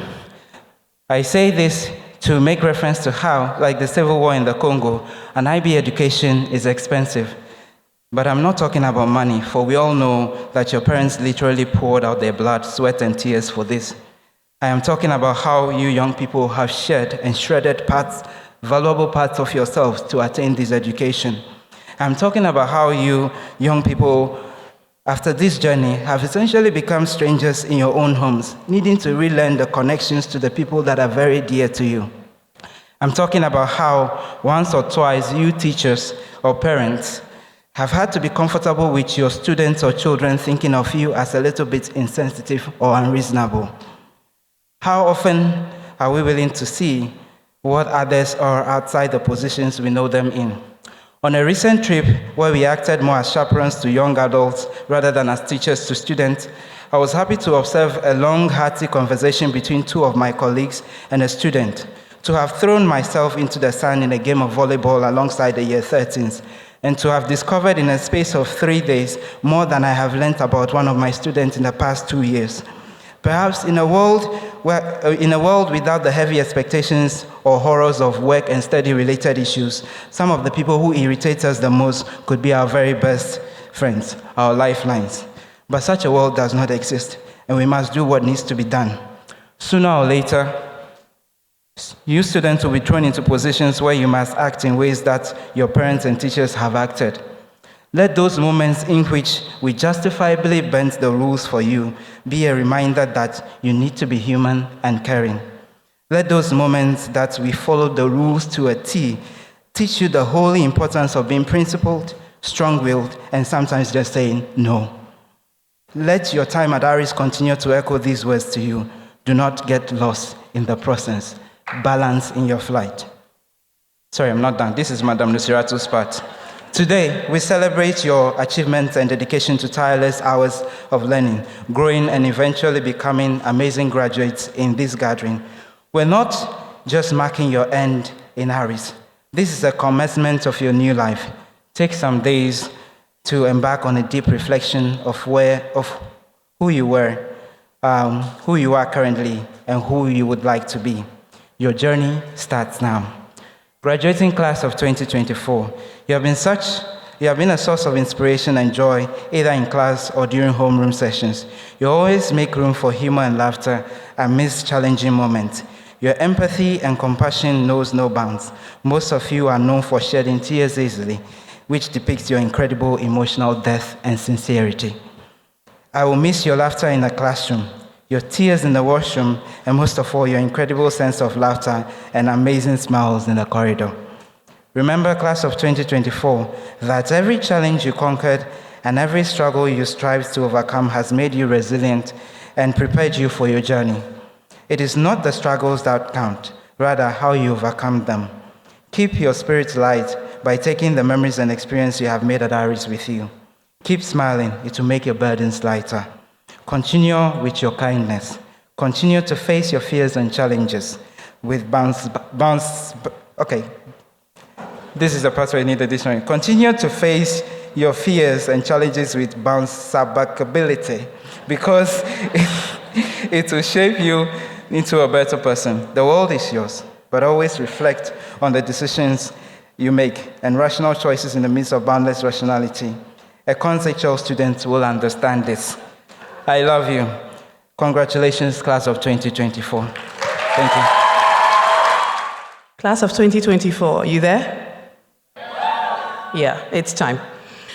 I say this to make reference to how, like the civil war in the Congo, an IB education is expensive. But I'm not talking about money, for we all know that your parents literally poured out their blood, sweat, and tears for this. I am talking about how you young people have shared and shredded parts, valuable parts of yourselves to attain this education. I'm talking about how you young people, after this journey, have essentially become strangers in your own homes, needing to relearn the connections to the people that are very dear to you. I'm talking about how once or twice you teachers or parents have had to be comfortable with your students or children thinking of you as a little bit insensitive or unreasonable. How often are we willing to see what others are outside the positions we know them in? On a recent trip where we acted more as chaperones to young adults rather than as teachers to students, I was happy to observe a long, hearty conversation between two of my colleagues and a student. To have thrown myself into the sun in a game of volleyball alongside the year 13s, and to have discovered in a space of 3 days more than I have learnt about one of my students in the past 2 years. Perhaps in a world without the heavy expectations or horrors of work and study-related issues, some of the people who irritate us the most could be our very best friends, our lifelines. But such a world does not exist, and we must do what needs to be done. Sooner or later, you students will be thrown into positions where you must act in ways that your parents and teachers have acted. Let those moments in which we justifiably bend the rules for you be a reminder that you need to be human and caring. Let those moments that we follow the rules to a T teach you the holy importance of being principled, strong-willed, and sometimes just saying no. Let your time at ARIS continue to echo these words to you. Do not get lost in the process. Balance in your flight. Sorry, I'm not done. This is Madame Nusiratu's part. Today, we celebrate your achievements and dedication to tireless hours of learning, growing and eventually becoming amazing graduates in this gathering. We're not just marking your end in ARIS. This is a commencement of your new life. Take some days to embark on a deep reflection of who you were, who you are currently, and who you would like to be. Your journey starts now. Graduating class of 2024, you have been a source of inspiration and joy, either in class or during homeroom sessions. You always make room for humor and laughter amidst challenging moments. Your empathy and compassion knows no bounds. Most of you are known for shedding tears easily, which depicts your incredible emotional depth and sincerity. I will miss your laughter in the classroom, your tears in the washroom, and most of all, your incredible sense of laughter and amazing smiles in the corridor. Remember, class of 2024, that every challenge you conquered and every struggle you strived to overcome has made you resilient and prepared you for your journey. It is not the struggles that count, rather how you overcome them. Keep your spirit light by taking the memories and experience you have made at ARIS with you. Keep smiling, it will make your burdens lighter. Continue with your kindness. Continue to face your fears and challenges with okay. This is the part where I need the dictionary. Continue to face your fears and challenges with bounce-backability because it will shape you into a better person. The world is yours, but always reflect on the decisions you make and rational choices in the midst of boundless rationality. A conceptual student will understand this. I love you. Congratulations, class of 2024. Thank you. Class of 2024, are you there? Yeah, it's time.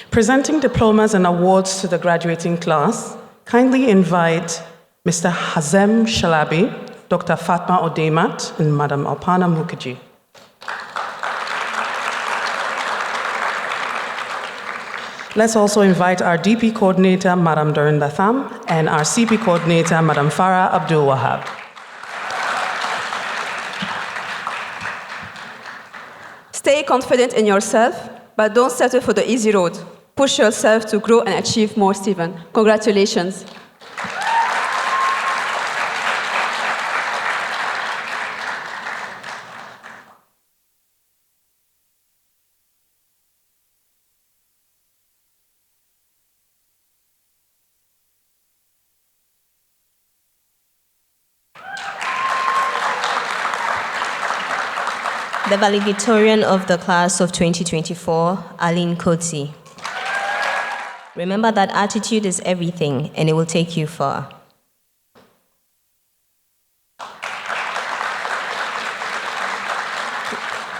Presenting diplomas and awards to the graduating class, kindly invite Mr. Hazem Shalabi, Dr. Fatma Odemat, and Madam Alpana Mukherjee. Let's also invite our DP coordinator, Madam Dorinda Tham, and our CP coordinator, Madam Farah Abdul Wahab. Stay confident in yourself, but don't settle for the easy road. Push yourself to grow and achieve more, Stephen. Congratulations. The valedictorian of the class of 2024, Aline Kotsi. Remember that attitude is everything, and it will take you far.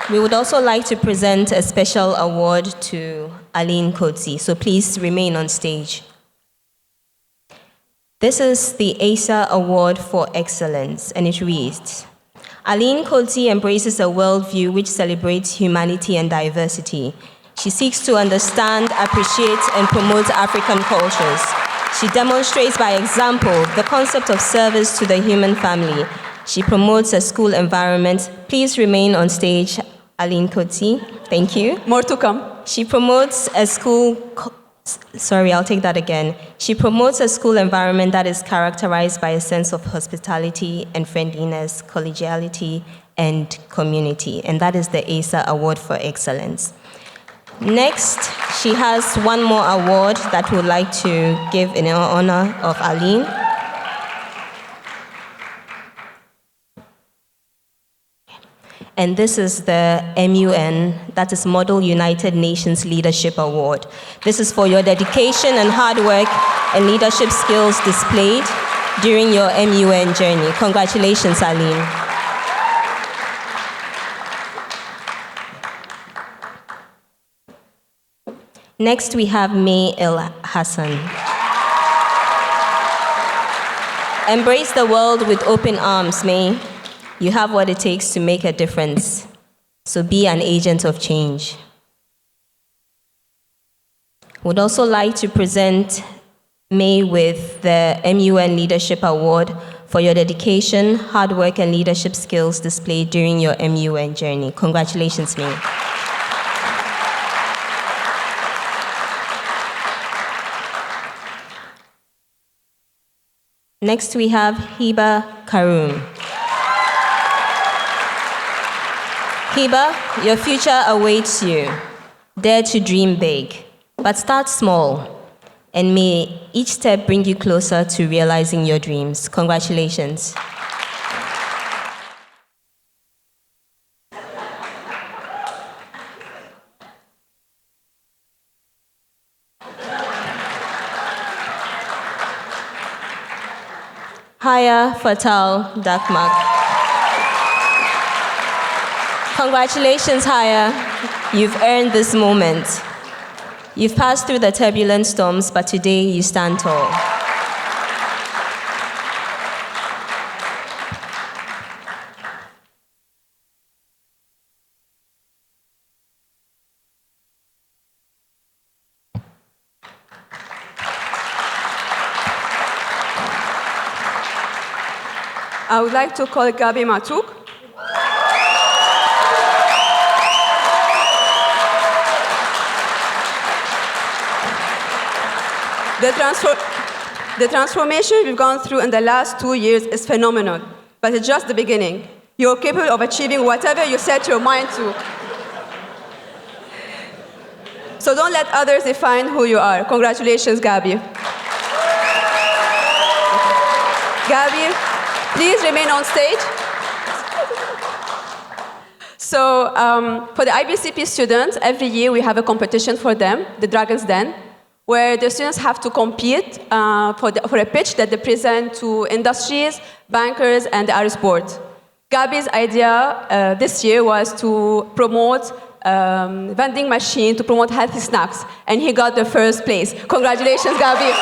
We would also like to present a special award to Aline Kotsi, so please remain on stage. This is the ASA Award for Excellence, and it reads, Aline Kotsi embraces a worldview which celebrates humanity and diversity. She seeks to understand, appreciate, and promote African cultures. She demonstrates by example the concept of service to the human family. She promotes a school environment. Please remain on stage, Aline Kotsi. Thank you. More to come. She promotes a school... Sorry, I'll take that again. She promotes a school environment that is characterized by a sense of hospitality and friendliness, collegiality, and community. And that is the ASA Award for Excellence. Next, she has one more award that we would like to give in honor of Aline. And this is the MUN, that is Model United Nations Leadership Award. This is for your dedication and hard work and leadership skills displayed during your MUN journey. Congratulations, Aline. Next, we have May El Hassan. Embrace the world with open arms, May. You have what it takes to make a difference. So be an agent of change. Would also like to present May with the MUN Leadership Award for your dedication, hard work, and leadership skills displayed during your MUN journey. Congratulations, May. Next, we have Hiba Karoum. Hiba, your future awaits you. Dare to dream big, but start small, and may each step bring you closer to realizing your dreams. Congratulations. Haya Fatal Dakmak. Congratulations, Haya. You've earned this moment. You've passed through the turbulent storms, but today you stand tall. I would like to call Gabi Matuk. The transformation we've gone through in the last 2 years is phenomenal, but it's just the beginning. You're capable of achieving whatever you set your mind to. So don't let others define who you are. Congratulations, Gabi. Gabi, please remain on stage. So for the IBCP students, every year we have a competition for them, the Dragon's Den, where the students have to compete for a pitch that they present to industries, bankers, and the ARIS board. Gabi's idea this year was to promote vending machine to promote healthy snacks, and he got the first place. Congratulations, Gabi.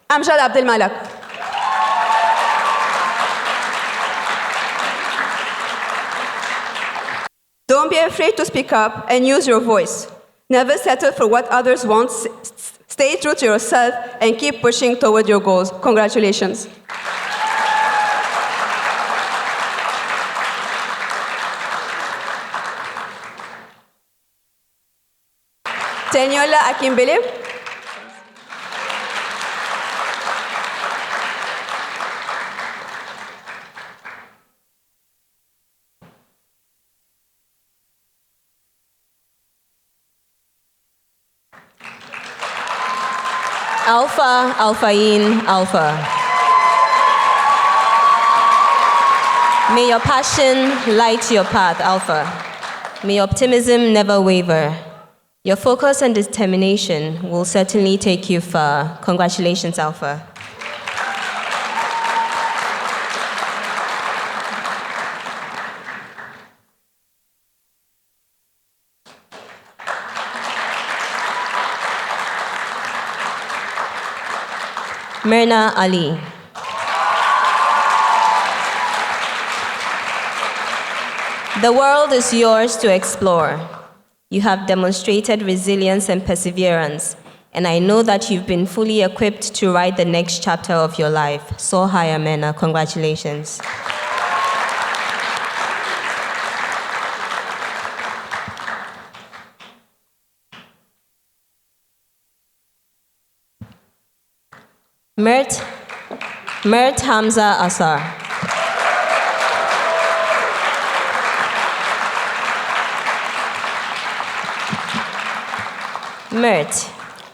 Amjad Abdel Malak. Don't be afraid to speak up and use your voice. Never settle for what others want. Stay true to yourself and keep pushing toward your goals. Congratulations. Tenyola Akimbele. Alpha, Alphaine, Alpha. May your passion light your path, Alpha. May optimism never waver. Your focus and determination will certainly take you far. Congratulations, Alpha. Myrna Ali. The world is yours to explore. You have demonstrated resilience and perseverance, and I know that you've been fully equipped to write the next chapter of your life. So high, Myrna. Congratulations. Mert Hamza Asar. Mert,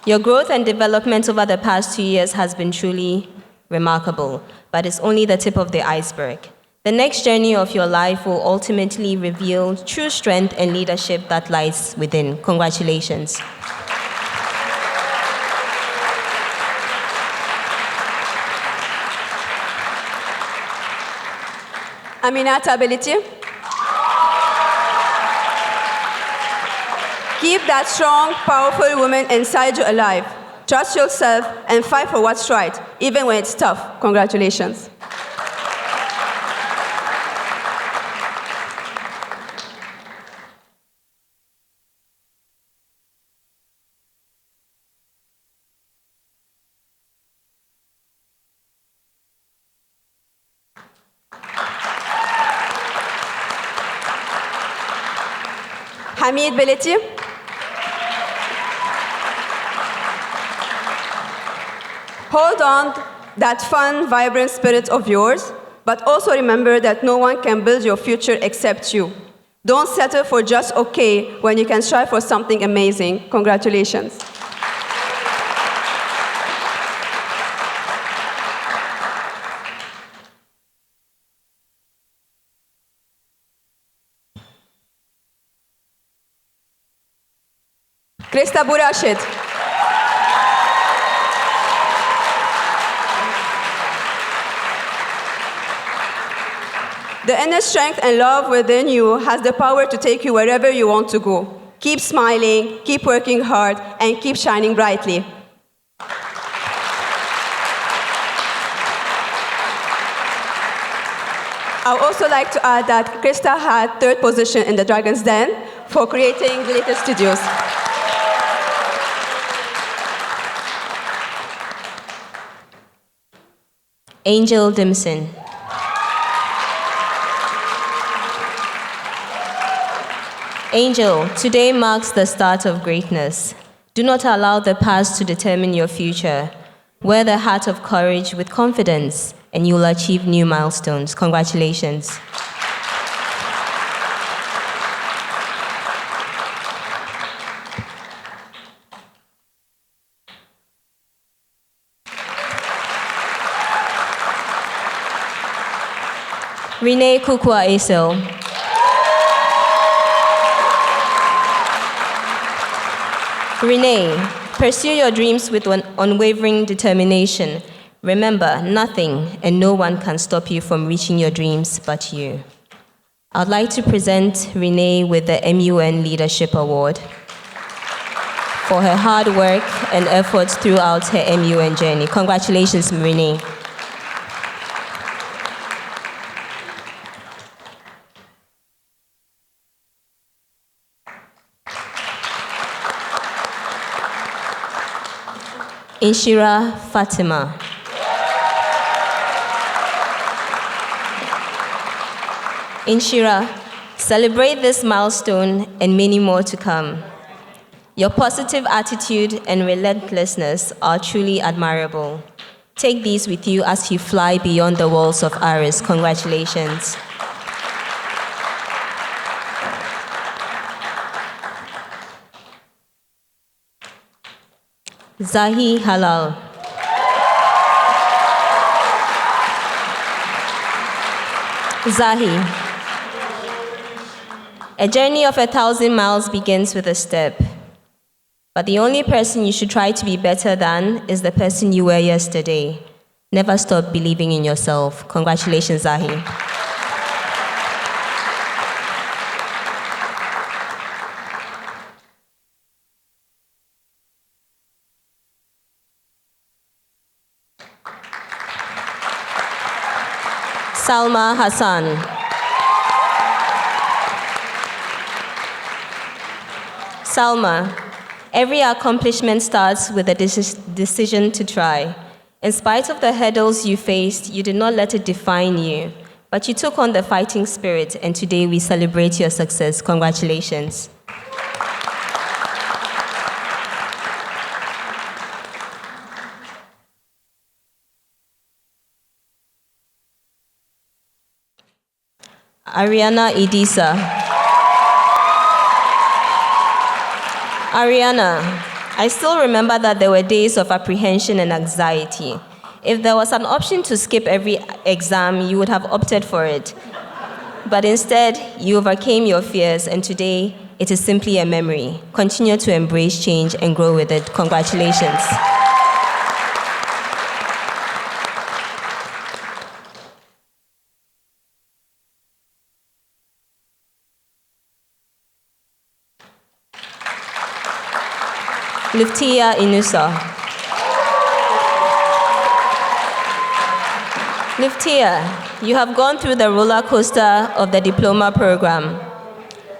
your growth and development over the past 2 years has been truly remarkable, but it's only the tip of the iceberg. The next journey of your life will ultimately reveal true strength and leadership that lies within. Congratulations. Aminata Ability. Keep that strong, powerful woman inside you alive. Trust yourself and fight for what's right, even when it's tough. Congratulations. Hamid Beleti. Hold on that fun, vibrant spirit of yours, but also remember that no one can build your future except you. Don't settle for just okay when you can strive for something amazing. Congratulations. Krista Burashid. The inner strength and love within you has the power to take you wherever you want to go. Keep smiling, keep working hard, and keep shining brightly. I would also like to add that Krista had third position in the Dragon's Den for creating the latest studios. Angel Dimson. Angel, today marks the start of greatness. Do not allow the past to determine your future. Wear the heart of courage with confidence, and you will achieve new milestones. Congratulations. Renee Kukwa Esel. Renee, pursue your dreams with an unwavering determination. Remember, nothing and no one can stop you from reaching your dreams but you. I'd like to present Renee with the MUN Leadership Award for her hard work and efforts throughout her MUN journey. Congratulations, Renee. Inshira Fatima. Inshira, celebrate this milestone and many more to come. Your positive attitude and relentlessness are truly admirable. Take these with you as you fly beyond the walls of ARIS. Congratulations. Zahi Halal. Zahi. A journey of 1,000 miles begins with a step. But the only person you should try to be better than is the person you were yesterday. Never stop believing in yourself. Congratulations, Zahi. Salma Hassan. Salma, every accomplishment starts with a decision to try. In spite of the hurdles you faced, you did not let it define you, but you took on the fighting spirit, and today we celebrate your success. Congratulations. Ariana Idisa. Ariana, I still remember that there were days of apprehension and anxiety. If there was an option to skip every exam, you would have opted for it. But instead, you overcame your fears, and today, it is simply a memory. Continue to embrace change and grow with it. Congratulations. Luftia Inusa. Luftia, you have gone through the roller coaster of the diploma program,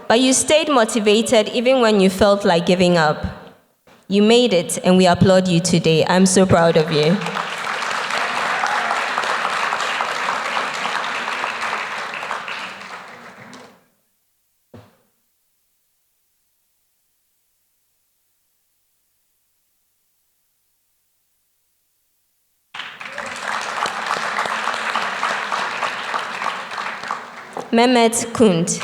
but you stayed motivated even when you felt like giving up. You made it, and we applaud you today. I'm so proud of you. Mehmet Kunt.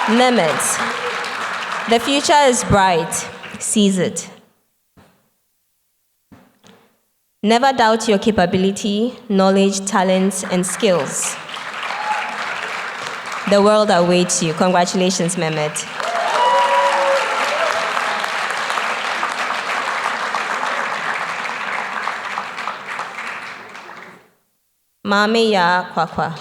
Mehmet, the future is bright. Seize it. Never doubt your capability, knowledge, talents, and skills. The world awaits you. Congratulations, Mehmet. Mame Ya Kwakwa.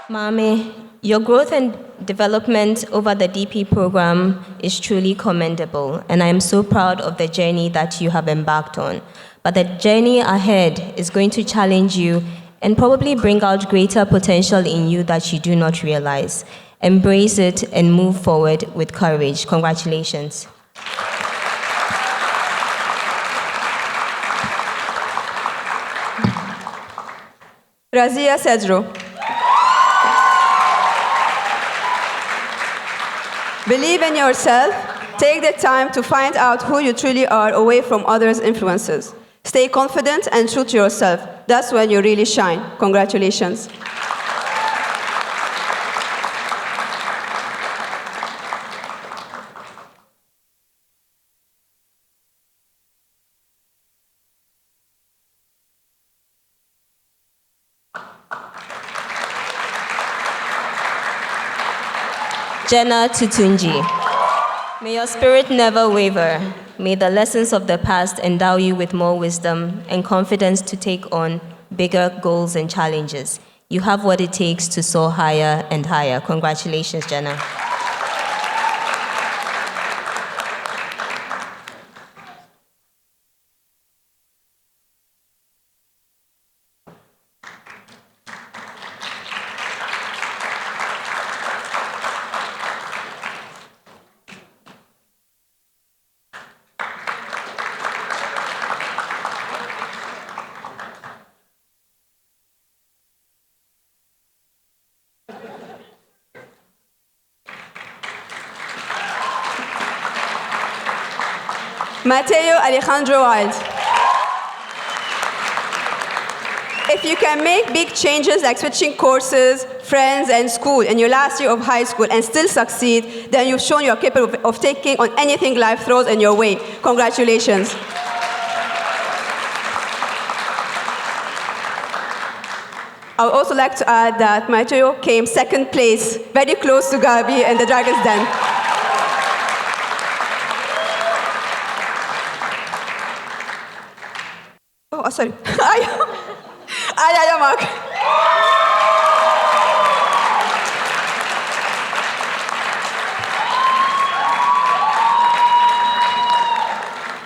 Mame, your growth and development over the DP program is truly commendable, and I am so proud of the journey that you have embarked on. But the journey ahead is going to challenge you and probably bring out greater potential in you that you do not realize. Embrace it and move forward with courage. Congratulations. Razia Sedro. Believe in yourself. Take the time to find out who you truly are away from others' influences. Stay confident and true to yourself. That's when you really shine. Congratulations. Jenna Tutunji. May your spirit never waver. May the lessons of the past endow you with more wisdom and confidence to take on bigger goals and challenges. You have what it takes to soar higher and higher. Congratulations, Jenna. Mateo Alejandro Wild. If you can make big changes like switching courses, friends, and school in your last year of high school and still succeed, then you've shown you're capable of taking on anything life throws in your way. Congratulations. I would also like to add that Mateo came second place, very close to Gabi and the Dragon's Den. Oh, sorry. Aya Mark.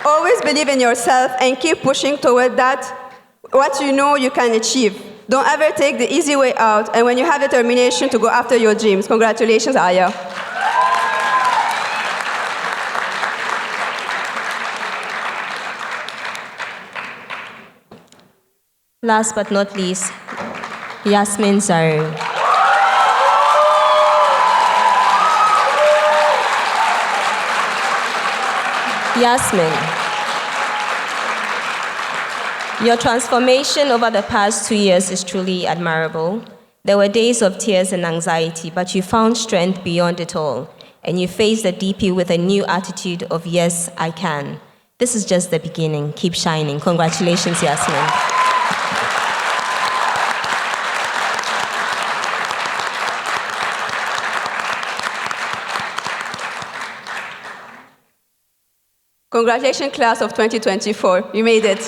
Always believe in yourself and keep pushing toward that, what you know you can achieve. Don't ever take the easy way out, and when you have determination to go after your dreams. Congratulations, Aya. Last but not least, Yasmin Zaru. Yasmin, your transformation over the past 2 years is truly admirable. There were days of tears and anxiety, but you found strength beyond it all, and you faced the DP with a new attitude of, yes, I can. This is just the beginning. Keep shining. Congratulations, Yasmin. Congratulations, class of 2024. You made it.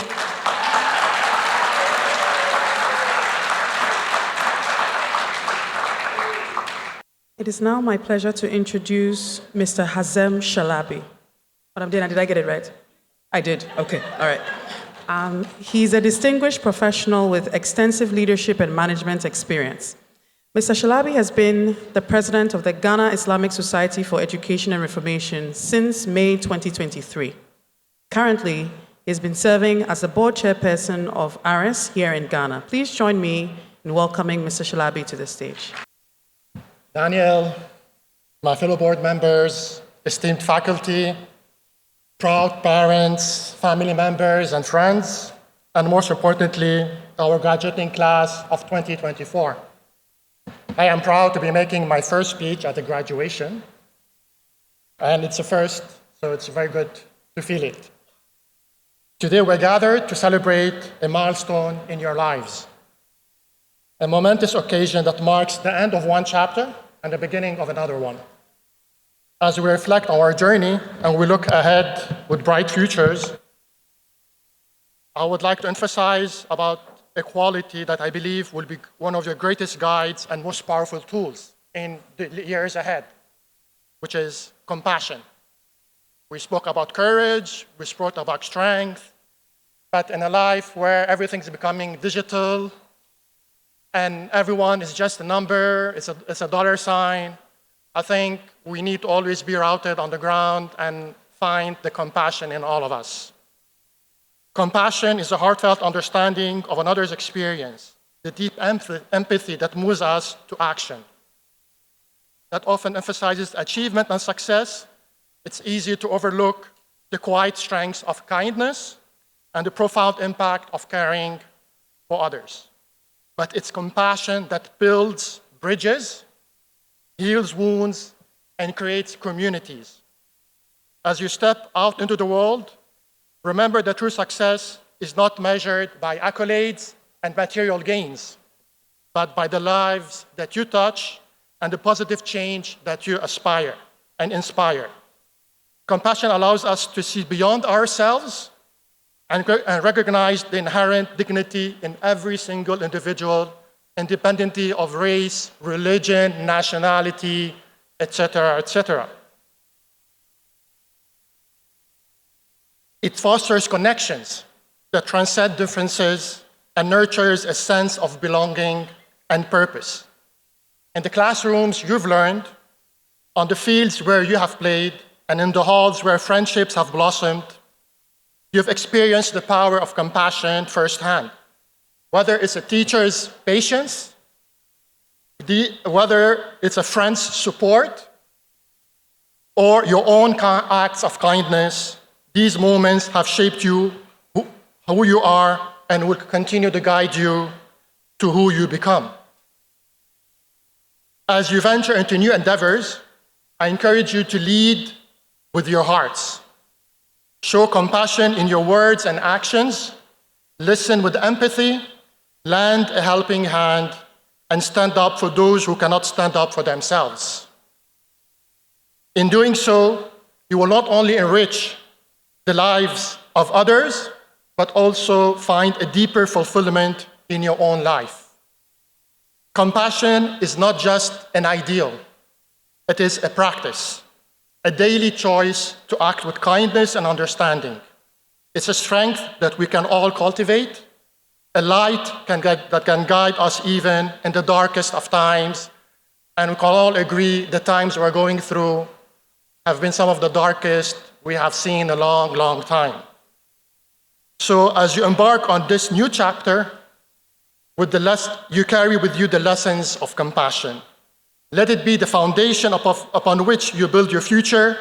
It is now my pleasure to introduce Mr. Hazem Shalabi. Madam Dana, did I get it right? I did. Okay, all right. He's a distinguished professional with extensive leadership and management experience. Mr. Shalabi has been the president of the Ghana Islamic Society for Education and Reformation since May 2023. Currently, he has been serving as the board chairperson of ARIS here in Ghana. Please join me in welcoming Mr. Shalabi to the stage. Daniel, my fellow board members, esteemed faculty, proud parents, family members, and friends, and most importantly, our graduating class of 2024. I am proud to be making my first speech at the graduation, and it's a first, so it's very good to feel it. Today we're gathered to celebrate a milestone in your lives, a momentous occasion that marks the end of one chapter and the beginning of another one. As we reflect on our journey and we look ahead with bright futures, I would like to emphasize about a quality that I believe will be one of your greatest guides and most powerful tools in the years ahead, which is compassion. We spoke about courage, we spoke about strength, but in a life where everything's becoming digital and everyone is just a number, it's a dollar sign, I think we need to always be rooted on the ground and find the compassion in all of us. Compassion is a heartfelt understanding of another's experience, the deep empathy that moves us to action. That often emphasizes achievement and success, it's easy to overlook the quiet strengths of kindness and the profound impact of caring for others. But it's compassion that builds bridges, heals wounds, and creates communities. As you step out into the world, remember that true success is not measured by accolades and material gains, but by the lives that you touch and the positive change that you aspire and inspire. Compassion allows us to see beyond ourselves and recognize the inherent dignity in every single individual, independently of race, religion, nationality, etc., etc. It fosters connections that transcend differences and nurtures a sense of belonging and purpose. In the classrooms you've learned, on the fields where you have played, and in the halls where friendships have blossomed, you've experienced the power of compassion firsthand. Whether it's a teacher's patience, whether it's a friend's support, or your own acts of kindness, these moments have shaped you, who you are, and will continue to guide you to who you become. As you venture into new endeavors, I encourage you to lead with your hearts. Show compassion in your words and actions, listen with empathy, lend a helping hand, and stand up for those who cannot stand up for themselves. In doing so, you will not only enrich the lives of others, but also find a deeper fulfillment in your own life. Compassion is not just an ideal, it is a practice, a daily choice to act with kindness and understanding. It's a strength that we can all cultivate, a light that can guide us even in the darkest of times, and we can all agree the times we're going through have been some of the darkest we have seen in a long, long time. So as you embark on this new chapter, you carry with you the lessons of compassion. Let it be the foundation upon which you build your future,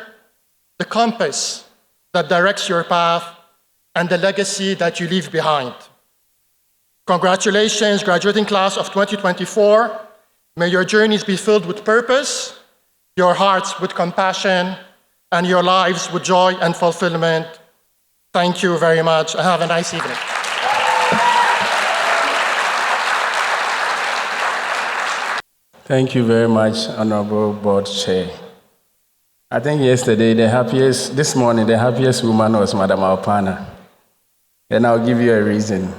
the compass that directs your path, and the legacy that you leave behind. Congratulations, graduating class of 2024. May your journeys be filled with purpose, your hearts with compassion, and your lives with joy and fulfillment. Thank you very much, and have a nice evening. Thank you very much, Honorable Board Chair. I think this morning, the happiest woman was Madam Alpana. And I'll give you a reason.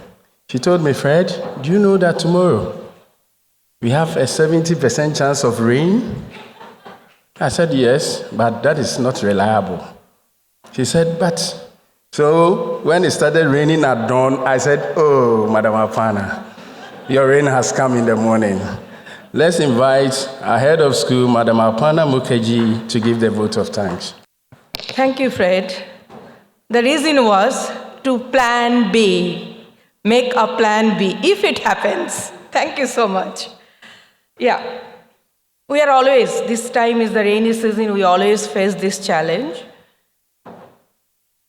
She told me, Fred, do you know that tomorrow we have a 70% chance of rain? I said, yes, but that is not reliable. She said, but. So when it started raining at dawn, I said, oh, Madam Alpana, your rain has come in the morning. Let's invite our head of school, Madam Alpana Mukeji, to give the vote of thanks. Thank you, Fred. The reason was to plan B. Make a plan B, if it happens. Thank you so much. Yeah, we are always, this time is the rainy season, we always face this challenge.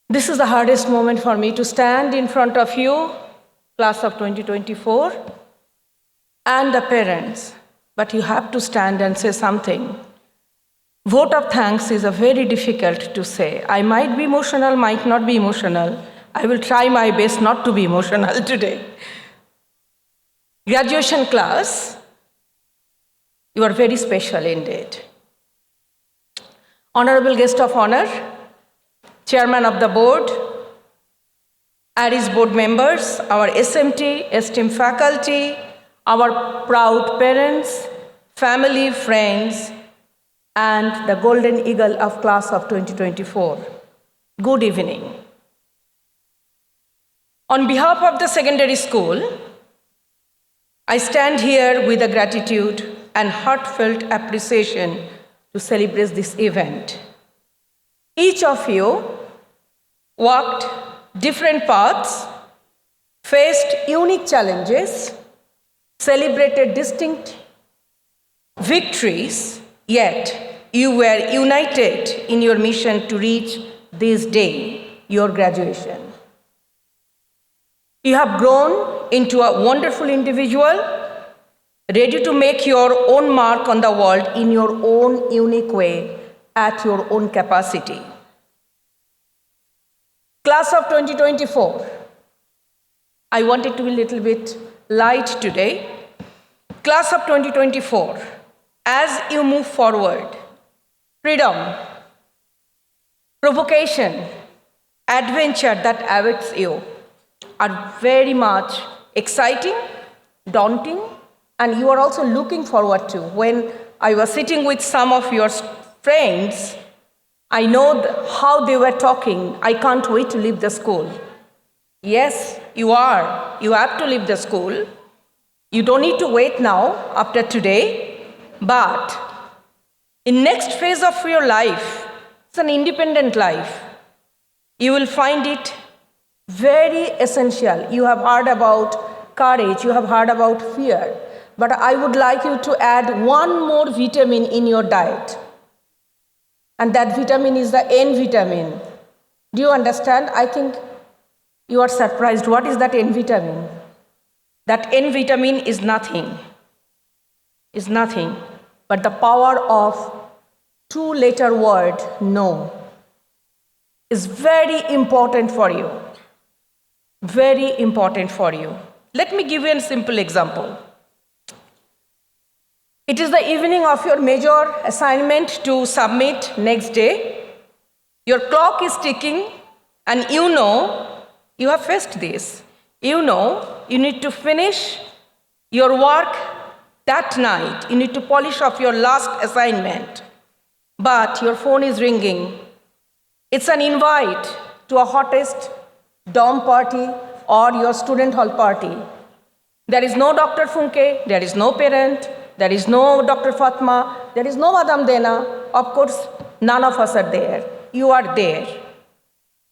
This is the hardest moment for me to stand in front of you, class of 2024, and the parents. But you have to stand and say something. Vote of thanks is a very difficult to say. I might be emotional, might not be emotional. I will try my best not to be emotional today. Graduation class, you are very special indeed. Honorable guest of honor, chairman of the board, ARIS board members, our SMT, esteemed faculty, our proud parents, family, friends, and the golden eagle of class of 2024. Good evening. On behalf of the secondary school, I stand here with a gratitude and heartfelt appreciation to celebrate this event. Each of you walked different paths, faced unique challenges, celebrated distinct victories, yet you were united in your mission to reach this day, your graduation. You have grown into a wonderful individual, ready to make your own mark on the world in your own unique way, at your own capacity. Class of 2024, I want it to be a little bit light today. Class of 2024, as you move forward, freedom, provocation, adventure that awaits you are very much exciting, daunting, and you are also looking forward to. When I was sitting with some of your friends, I know how they were talking. I can't wait to leave the school. Yes, you are. You have to leave the school. You don't need to wait now after today, but in next phase of your life, it's an independent life. You will find it very essential. You have heard about courage, you have heard about fear, but I would like you to add one more vitamin in your diet. And that vitamin is the N vitamin. Do you understand? I think you are surprised. What is that N vitamin? That N vitamin is nothing. Is nothing but the power of two-letter word, no. Is very important for you. Very important for you. Let me give you a simple example. It is the evening of your major assignment to submit next day. Your clock is ticking, and you know, you have faced this. You know, you need to finish your work that night. You need to polish off your last assignment. But your phone is ringing. It's an invite to a hottest dorm party or your student hall party. There is no Dr. Funke, there is no parent, there is no Dr. Fatma, there is no Madam Dena. Of course, none of us are there. You are there.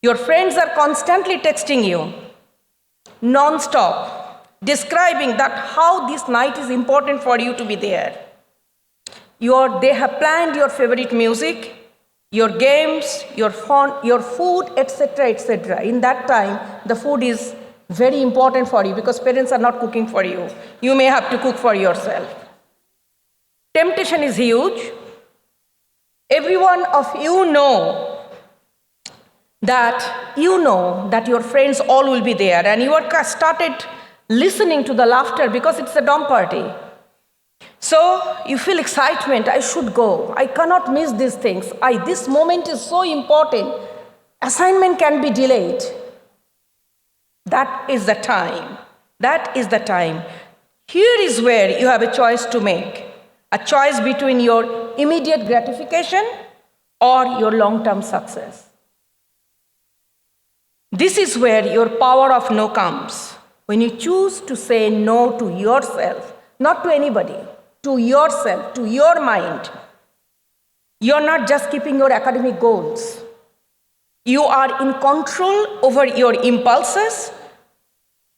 Your friends are constantly texting you, non-stop, describing that how this night is important for you to be there. They have planned your favorite music, your games, your fun, your food, etc., etc. In that time, the food is very important for you because parents are not cooking for you. You may have to cook for yourself. Temptation is huge. Every one of you know that your friends all will be there, and you are started listening to the laughter because it's a dorm party. So you feel excitement. I should go. I cannot miss these things. This moment is so important. Assignment can be delayed. That is the time. That is the time. Here is where you have a choice to make. A choice between your immediate gratification or your long-term success. This is where your power of no comes. When you choose to say no to yourself, not to anybody, to yourself, to your mind, you're not just keeping your academic goals. You are in control over your impulses.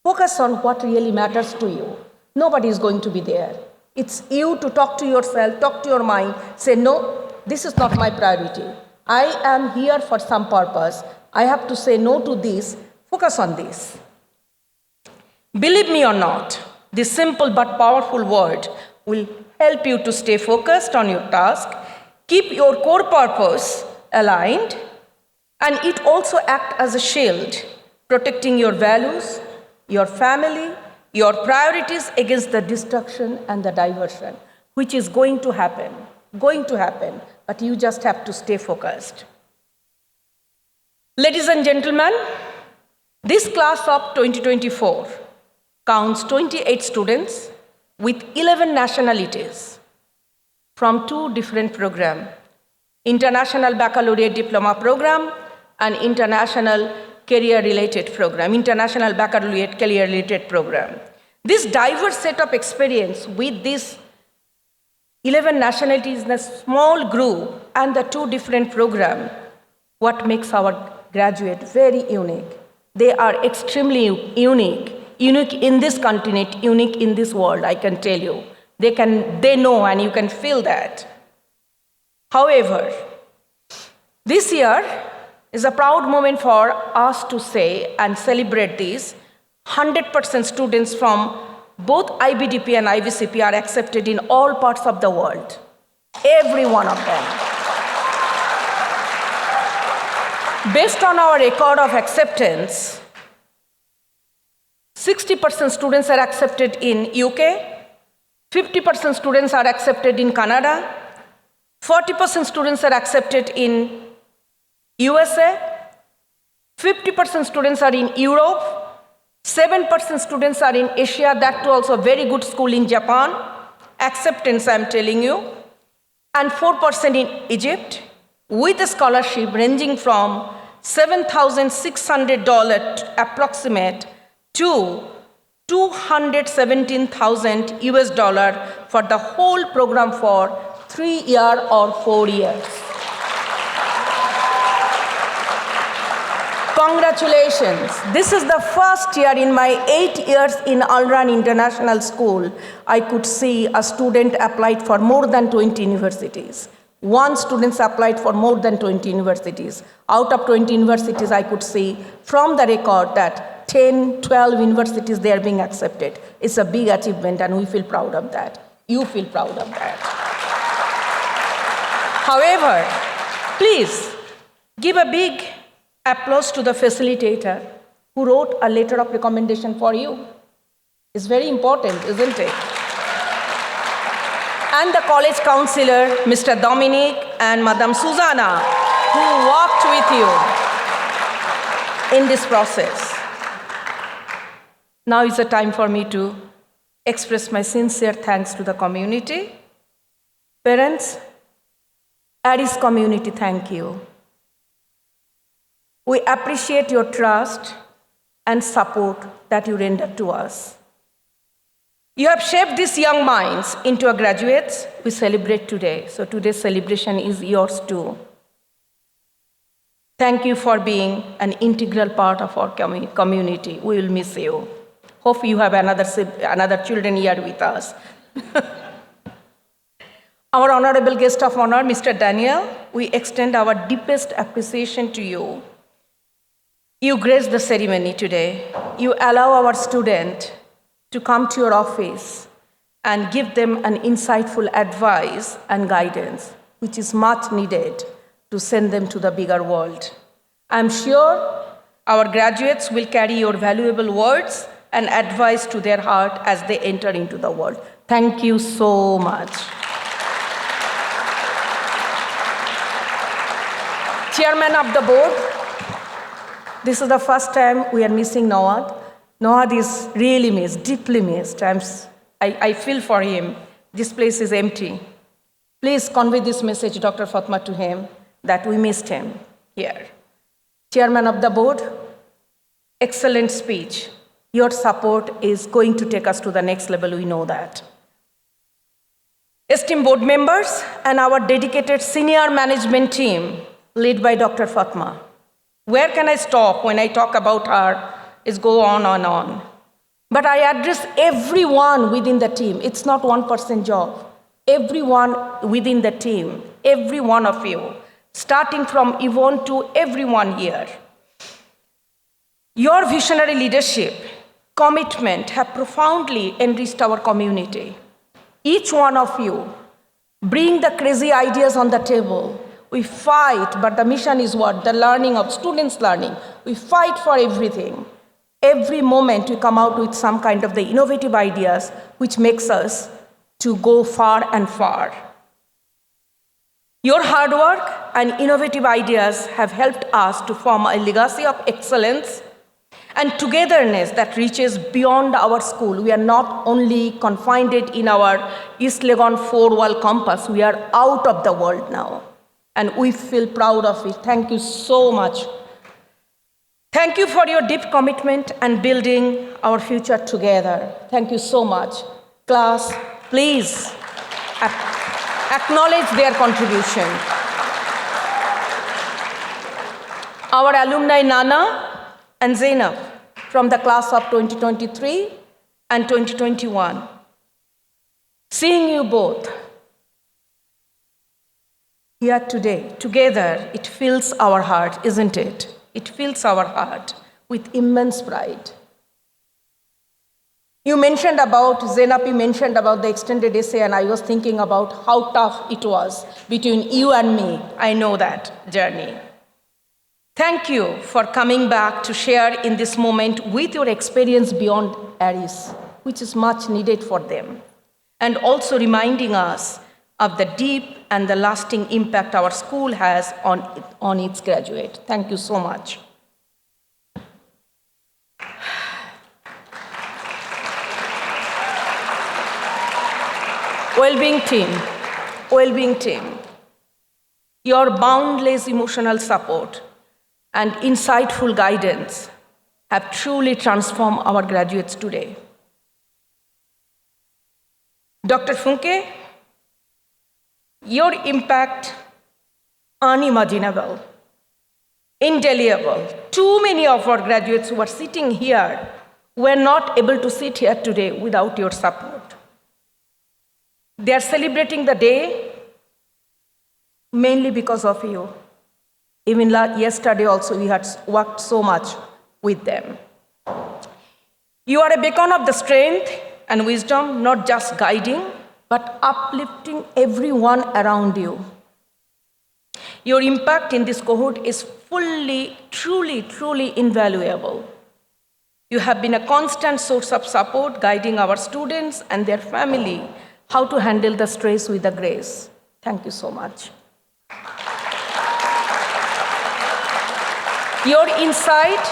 Focus on what really matters to you. Nobody is going to be there. It's you to talk to yourself, talk to your mind, say, no, this is not my priority. I am here for some purpose. I have to say no to this. Focus on this. Believe me or not, this simple but powerful word will help you to stay focused on your task, keep your core purpose aligned, and it also acts as a shield, protecting your values, your family, your priorities against the destruction and the diversion, which is going to happen, but you just have to stay focused. Ladies and gentlemen, this class of 2024 counts 28 students with 11 nationalities from 2 different programs, International Baccalaureate Diploma Program and International Career-Related Program, International Baccalaureate Career-Related Program. This diverse set of experience with these 11 nationalities in a small group and the 2 different programs, what makes our graduate very unique. They are extremely unique unique in this continent, unique in this world, I can tell you. They know, and you can feel that. However, this year is a proud moment for us to say and celebrate this. 100% students from both IBDP and IVCP are accepted in all parts of the world. Every one of them. Based on our record of acceptance, 60% students are accepted in UK, 50% students are accepted in Canada, 40% students are accepted in USA, 50% students are in Europe, 7% students are in Asia, that too also a very good school in Japan, acceptance I'm telling you, and 4% in Egypt, with a scholarship ranging from $7,600 approximate to $217,000 US for the whole program for 3 years or 4 years. Congratulations. This is the first year in my 8 years in Al-Ran International School, I could see a student applied for more than 20 universities. One student applied for more than 20 universities. Out of 20 universities, I could see from the record that 10, 12 universities, they are being accepted. It's a big achievement, and we feel proud of that. You feel proud of that. However, please give a big applause to the facilitator who wrote a letter of recommendation for you. It's very important, isn't it? And the college counselor, Mr. Dominic and Madam Susanna, who walked with you in this process. Now is the time for me to express my sincere thanks to the community. Parents, ARIS community, thank you. We appreciate your trust and support that you render to us. You have shaped these young minds into graduates we celebrate today. So today's celebration is yours too. Thank you for being an integral part of our community. We will miss you. Hope you have another children here with us. Our honorable guest of honor, Mr. Daniel, we extend our deepest appreciation to you. You grace the ceremony today. You allow our student to come to your office and give them an insightful advice and guidance, which is much needed to send them to the bigger world. I'm sure our graduates will carry your valuable words and advice to their heart as they enter into the world. Thank you so much. Chairman of the board, this is the first time we are missing Nawad. Nawad is really missed, deeply missed. I feel for him. This place is empty. Please convey this message, Dr. Fatma, to him that we missed him here. Chairman of the board, excellent speech. Your support is going to take us to the next level, we know that. Esteemed board members and our dedicated senior management team, led by Dr. Fatma. Where can I stop when I talk about her? It's go on and on. But I address everyone within the team. It's not one person job. Everyone within the team, every one of you, starting from Yvonne to everyone here. Your visionary leadership, commitment have profoundly enriched our community. Each one of you bring the crazy ideas on the table. We fight, but the mission is what? The learning of students' learning. We fight for everything. Every moment we come out with some kind of the innovative ideas which makes us to go far and far. Your hard work and innovative ideas have helped us to form a legacy of excellence and togetherness that reaches beyond our school. We are not only confined in our East Legon 4-wall campus, we are out of the world now. And we feel proud of it. Thank you so much. Thank you for your deep commitment and building our future together. Thank you so much. Class, please acknowledge their contribution. Our alumni Nana and Zainab from the class of 2023 and 2021. Seeing you both here today, together, it fills our heart, isn't it? It fills our heart with immense pride. You mentioned about, Zenapi mentioned about the extended essay, and I was thinking about how tough it was between you and me. I know that journey. Thank you for coming back to share in this moment with your experience beyond ARIS, which is much needed for them, and also reminding us of the deep and the lasting impact our school has on its graduate. Thank you so much. Well-being team, your boundless emotional support and insightful guidance have truly transformed our graduates today. Dr. Funke, your impact unimaginable, indelible. Too many of our graduates who are sitting here were not able to sit here today without your support. They are celebrating the day mainly because of you. Even yesterday also, we had worked so much with them. You are a beacon of the strength and wisdom, not just guiding, but uplifting everyone around you. Your impact in this cohort is fully, truly invaluable. You have been a constant source of support, guiding our students and their family how to handle the stress with the grace. Thank you so much. Your insight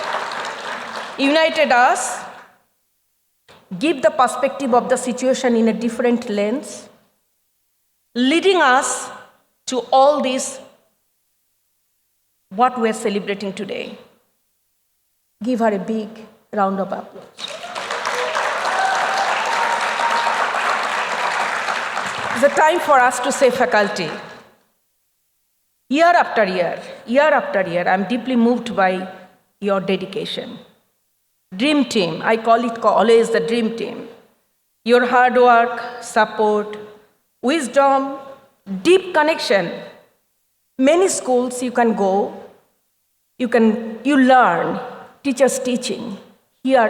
united us, give the perspective of the situation in a different lens, leading us to all this, what we're celebrating today. Give her a big round of applause. It's a time for us to say, faculty, year after year, I'm deeply moved by your dedication. Dream team, I call it always the dream team. Your hard work, support, wisdom, deep connection. Many schools you can go, you learn, teachers teaching. Here,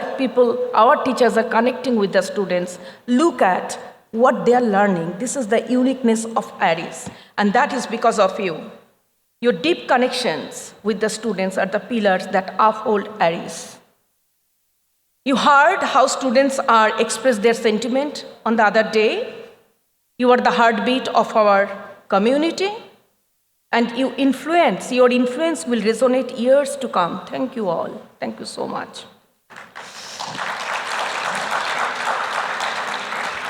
our teachers are connecting with the students. Look at what they are learning. This is the uniqueness of ARIS, and that is because of you. Your deep connections with the students are the pillars that uphold ARIS. You heard how students are express their sentiment on the other day. You are the heartbeat of our community, and your influence will resonate years to come. Thank you all. Thank you so much.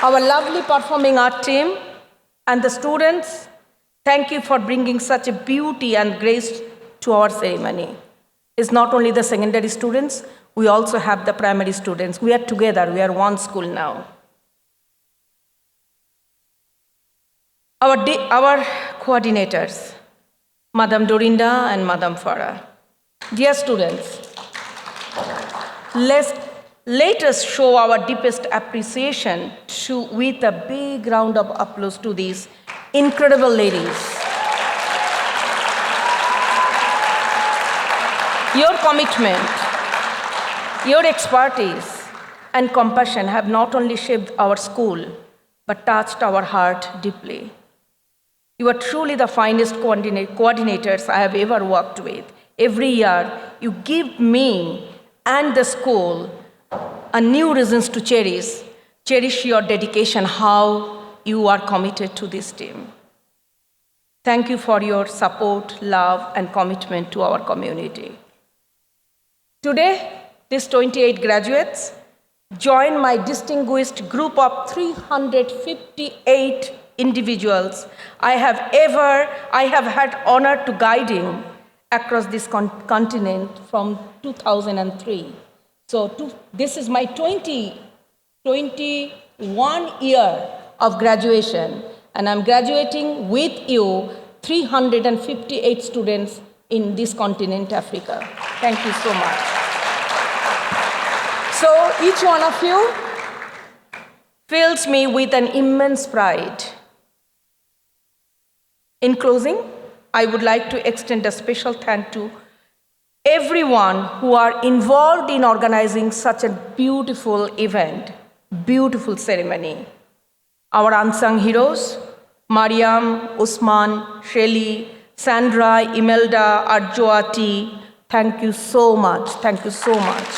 Our lovely performing art team and the students, thank you for bringing such a beauty and grace to our ceremony. It's not only the secondary students, we also have the primary students. We are together, we are one school now. Our coordinators, Madam Dorinda and Madam Farah. Dear students, let us show our deepest appreciation with a big round of applause to these incredible ladies. Your commitment, your expertise, and compassion have not only shaped our school, but touched our heart deeply. You are truly the finest coordinators I have ever worked with. Every year, you give me and the school a new reasons to cherish your dedication, how you are committed to this team. Thank you for your support, love, and commitment to our community. Today, these 28 graduates join my distinguished group of 358 individuals I have had honor to guiding across this continent from 2003. So this is my 21 year of graduation, and I'm graduating with you 358 students in this continent, Africa. Thank you so much. So each one of you fills me with an immense pride. In closing, I would like to extend a special thanks to everyone who are involved in organizing such a beautiful event, beautiful ceremony. Our unsung heroes, Mariam, Usman, Shelly, Sandra, Imelda, Arjoati, thank you so much. Thank you so much.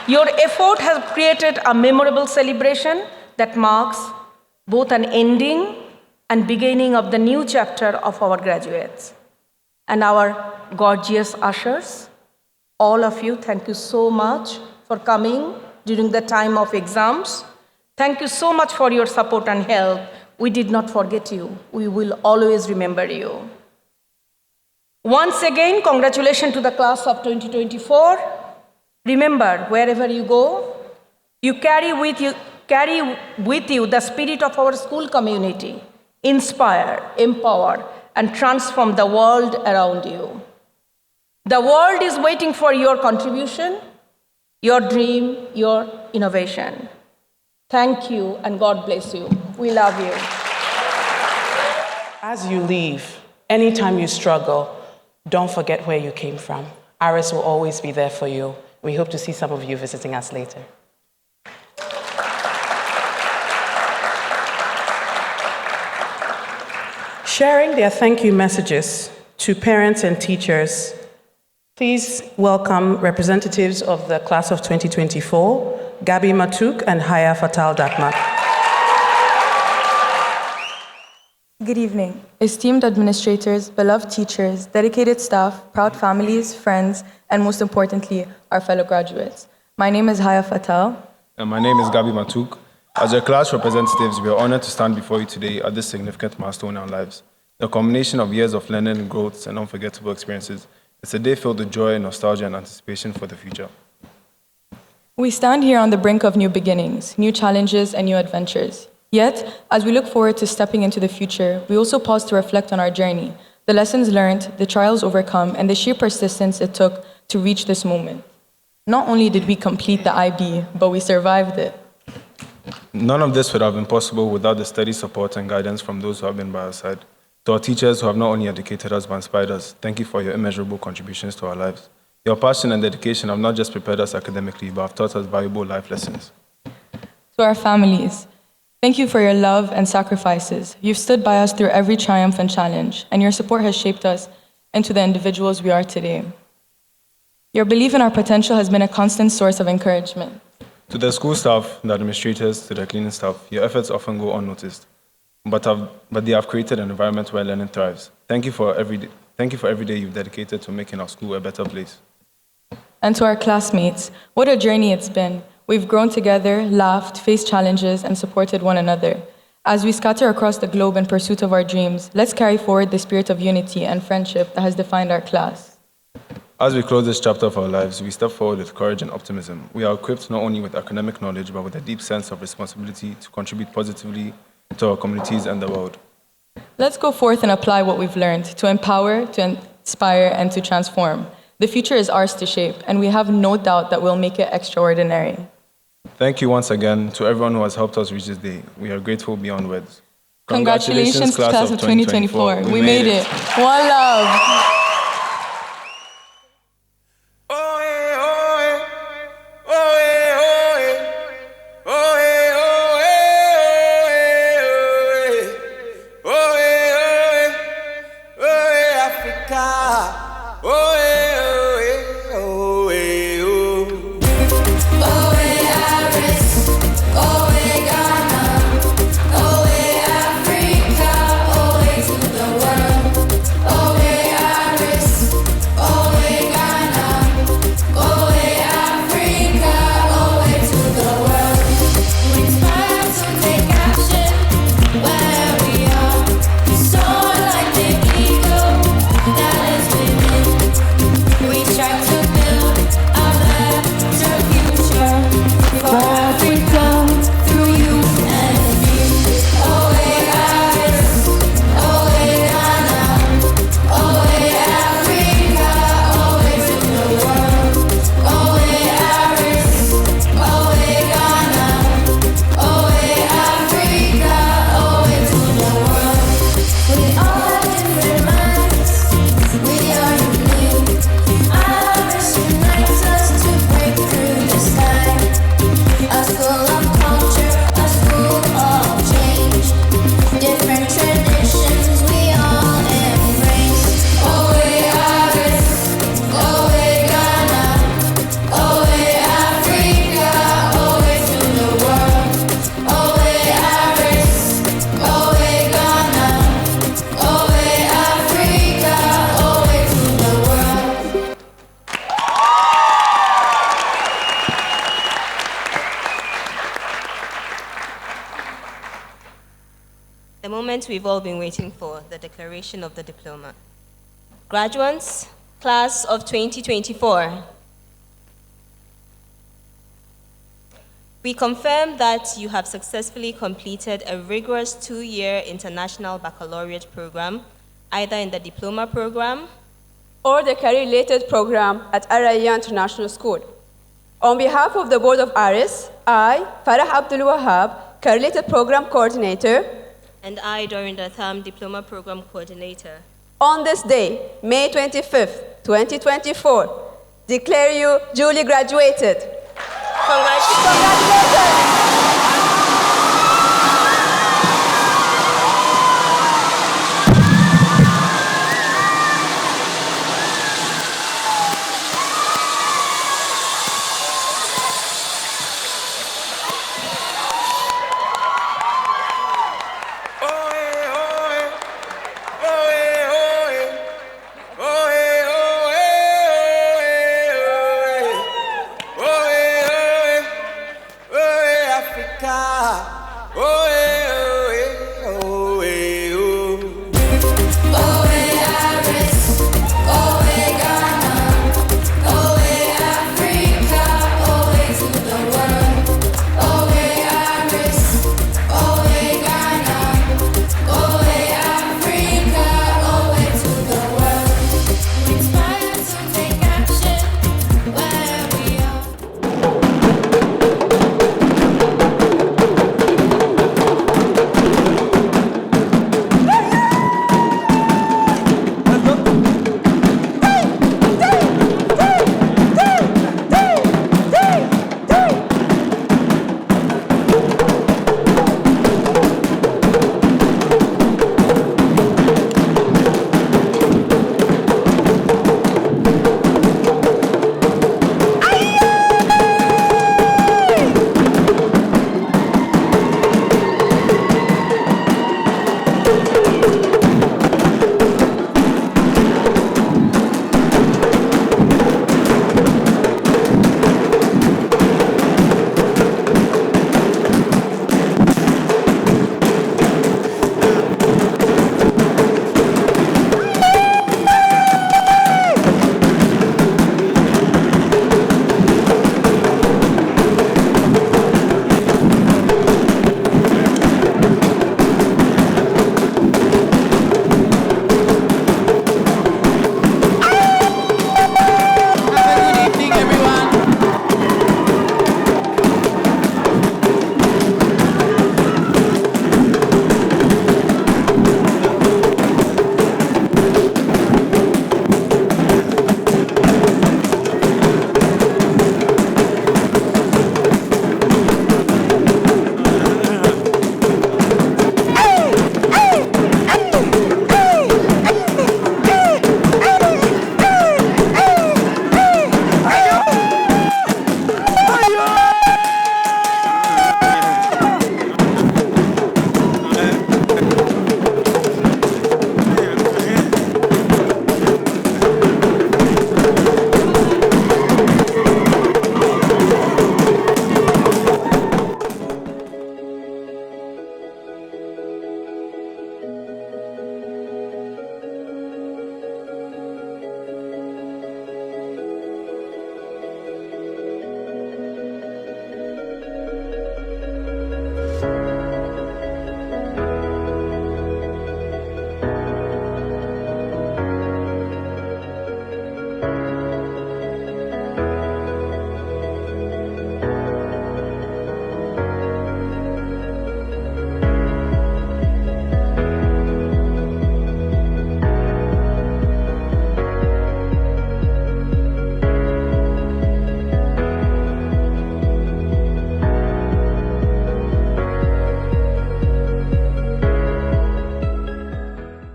Your effort has created a memorable celebration that marks both an ending and beginning of the new chapter of our graduates. And our gorgeous ushers, all of you, thank you so much for coming during the time of exams. Thank you so much for your support and help. We did not forget you. We will always remember you. Once again, congratulations to the class of 2024. Remember, wherever you go, you carry with you the spirit of our school community. Inspire, empower, and transform the world around you. The world is waiting for your contribution, your dream, your innovation. Thank you, and God bless you. We love you. As you leave, anytime you struggle, don't forget where you came from. ARIS will always be there for you. We hope to see some of you visiting us later. Sharing their thank you messages to parents and teachers, please welcome representatives of the class of 2024, Gabi Matuk and Haya Fatal Dakmak. Good evening, esteemed administrators, beloved teachers, dedicated staff, proud families, friends, and most importantly, our fellow graduates. My name is Haya Fatal. And my name is Gabi Matuk. As your class representatives, we are honored to stand before you today at this significant milestone in our lives. The combination of years of learning, growth, and unforgettable experiences. It's a day filled with joy, nostalgia, and anticipation for the future. We stand here on the brink of new beginnings, new challenges, and new adventures. Yet, as we look forward to stepping into the future, we also pause to reflect on our journey, the lessons learned, the trials overcome, and the sheer persistence it took to reach this moment. Not only did we complete the IB, but we survived it. None of this would have been possible without the steady support and guidance from those who have been by our side. To our teachers who have not only educated us but inspired us, thank you for your immeasurable contributions to our lives. Your passion and dedication have not just prepared us academically, but have taught us valuable life lessons. To our families, thank you for your love and sacrifices. You've stood by us through every triumph and challenge, and your support has shaped us into the individuals we are today. Your belief in our potential has been a constant source of encouragement. To the school staff, the administrators, to the cleaning staff, your efforts often go unnoticed, but they have created an environment where learning thrives. Thank you for every day you've dedicated to making our school a better place. And to our classmates, what a journey it's been. We've grown together, laughed, faced challenges, and supported one another. As we scatter across the globe in pursuit of our dreams, let's carry forward the spirit of unity and friendship that has defined our class. As we close this chapter of our lives, we step forward with courage and optimism. We are equipped not only with academic knowledge, but with a deep sense of responsibility to contribute positively to our communities and the world. Let's go forth and apply what we've learned to empower, to inspire, and to transform. The future is ours to shape, and we have no doubt that we'll make it extraordinary. Thank you once again to everyone who has helped us reach this day. We are grateful beyond words. Congratulations, class of 2024. We made it. One love. moment we've all been waiting for, the declaration of the diploma. Graduates, class of 2024. We confirm that you have successfully completed a rigorous 2-year international baccalaureate program, either in the diploma program or the career-related program at Araya International School. On behalf of the Board of ARIS, I, Farah Abdul Wahab, career-related program coordinator, and I, Doreen Datham, diploma program coordinator, on this day, May 25th, 2024, declare you duly graduated. Congratulations.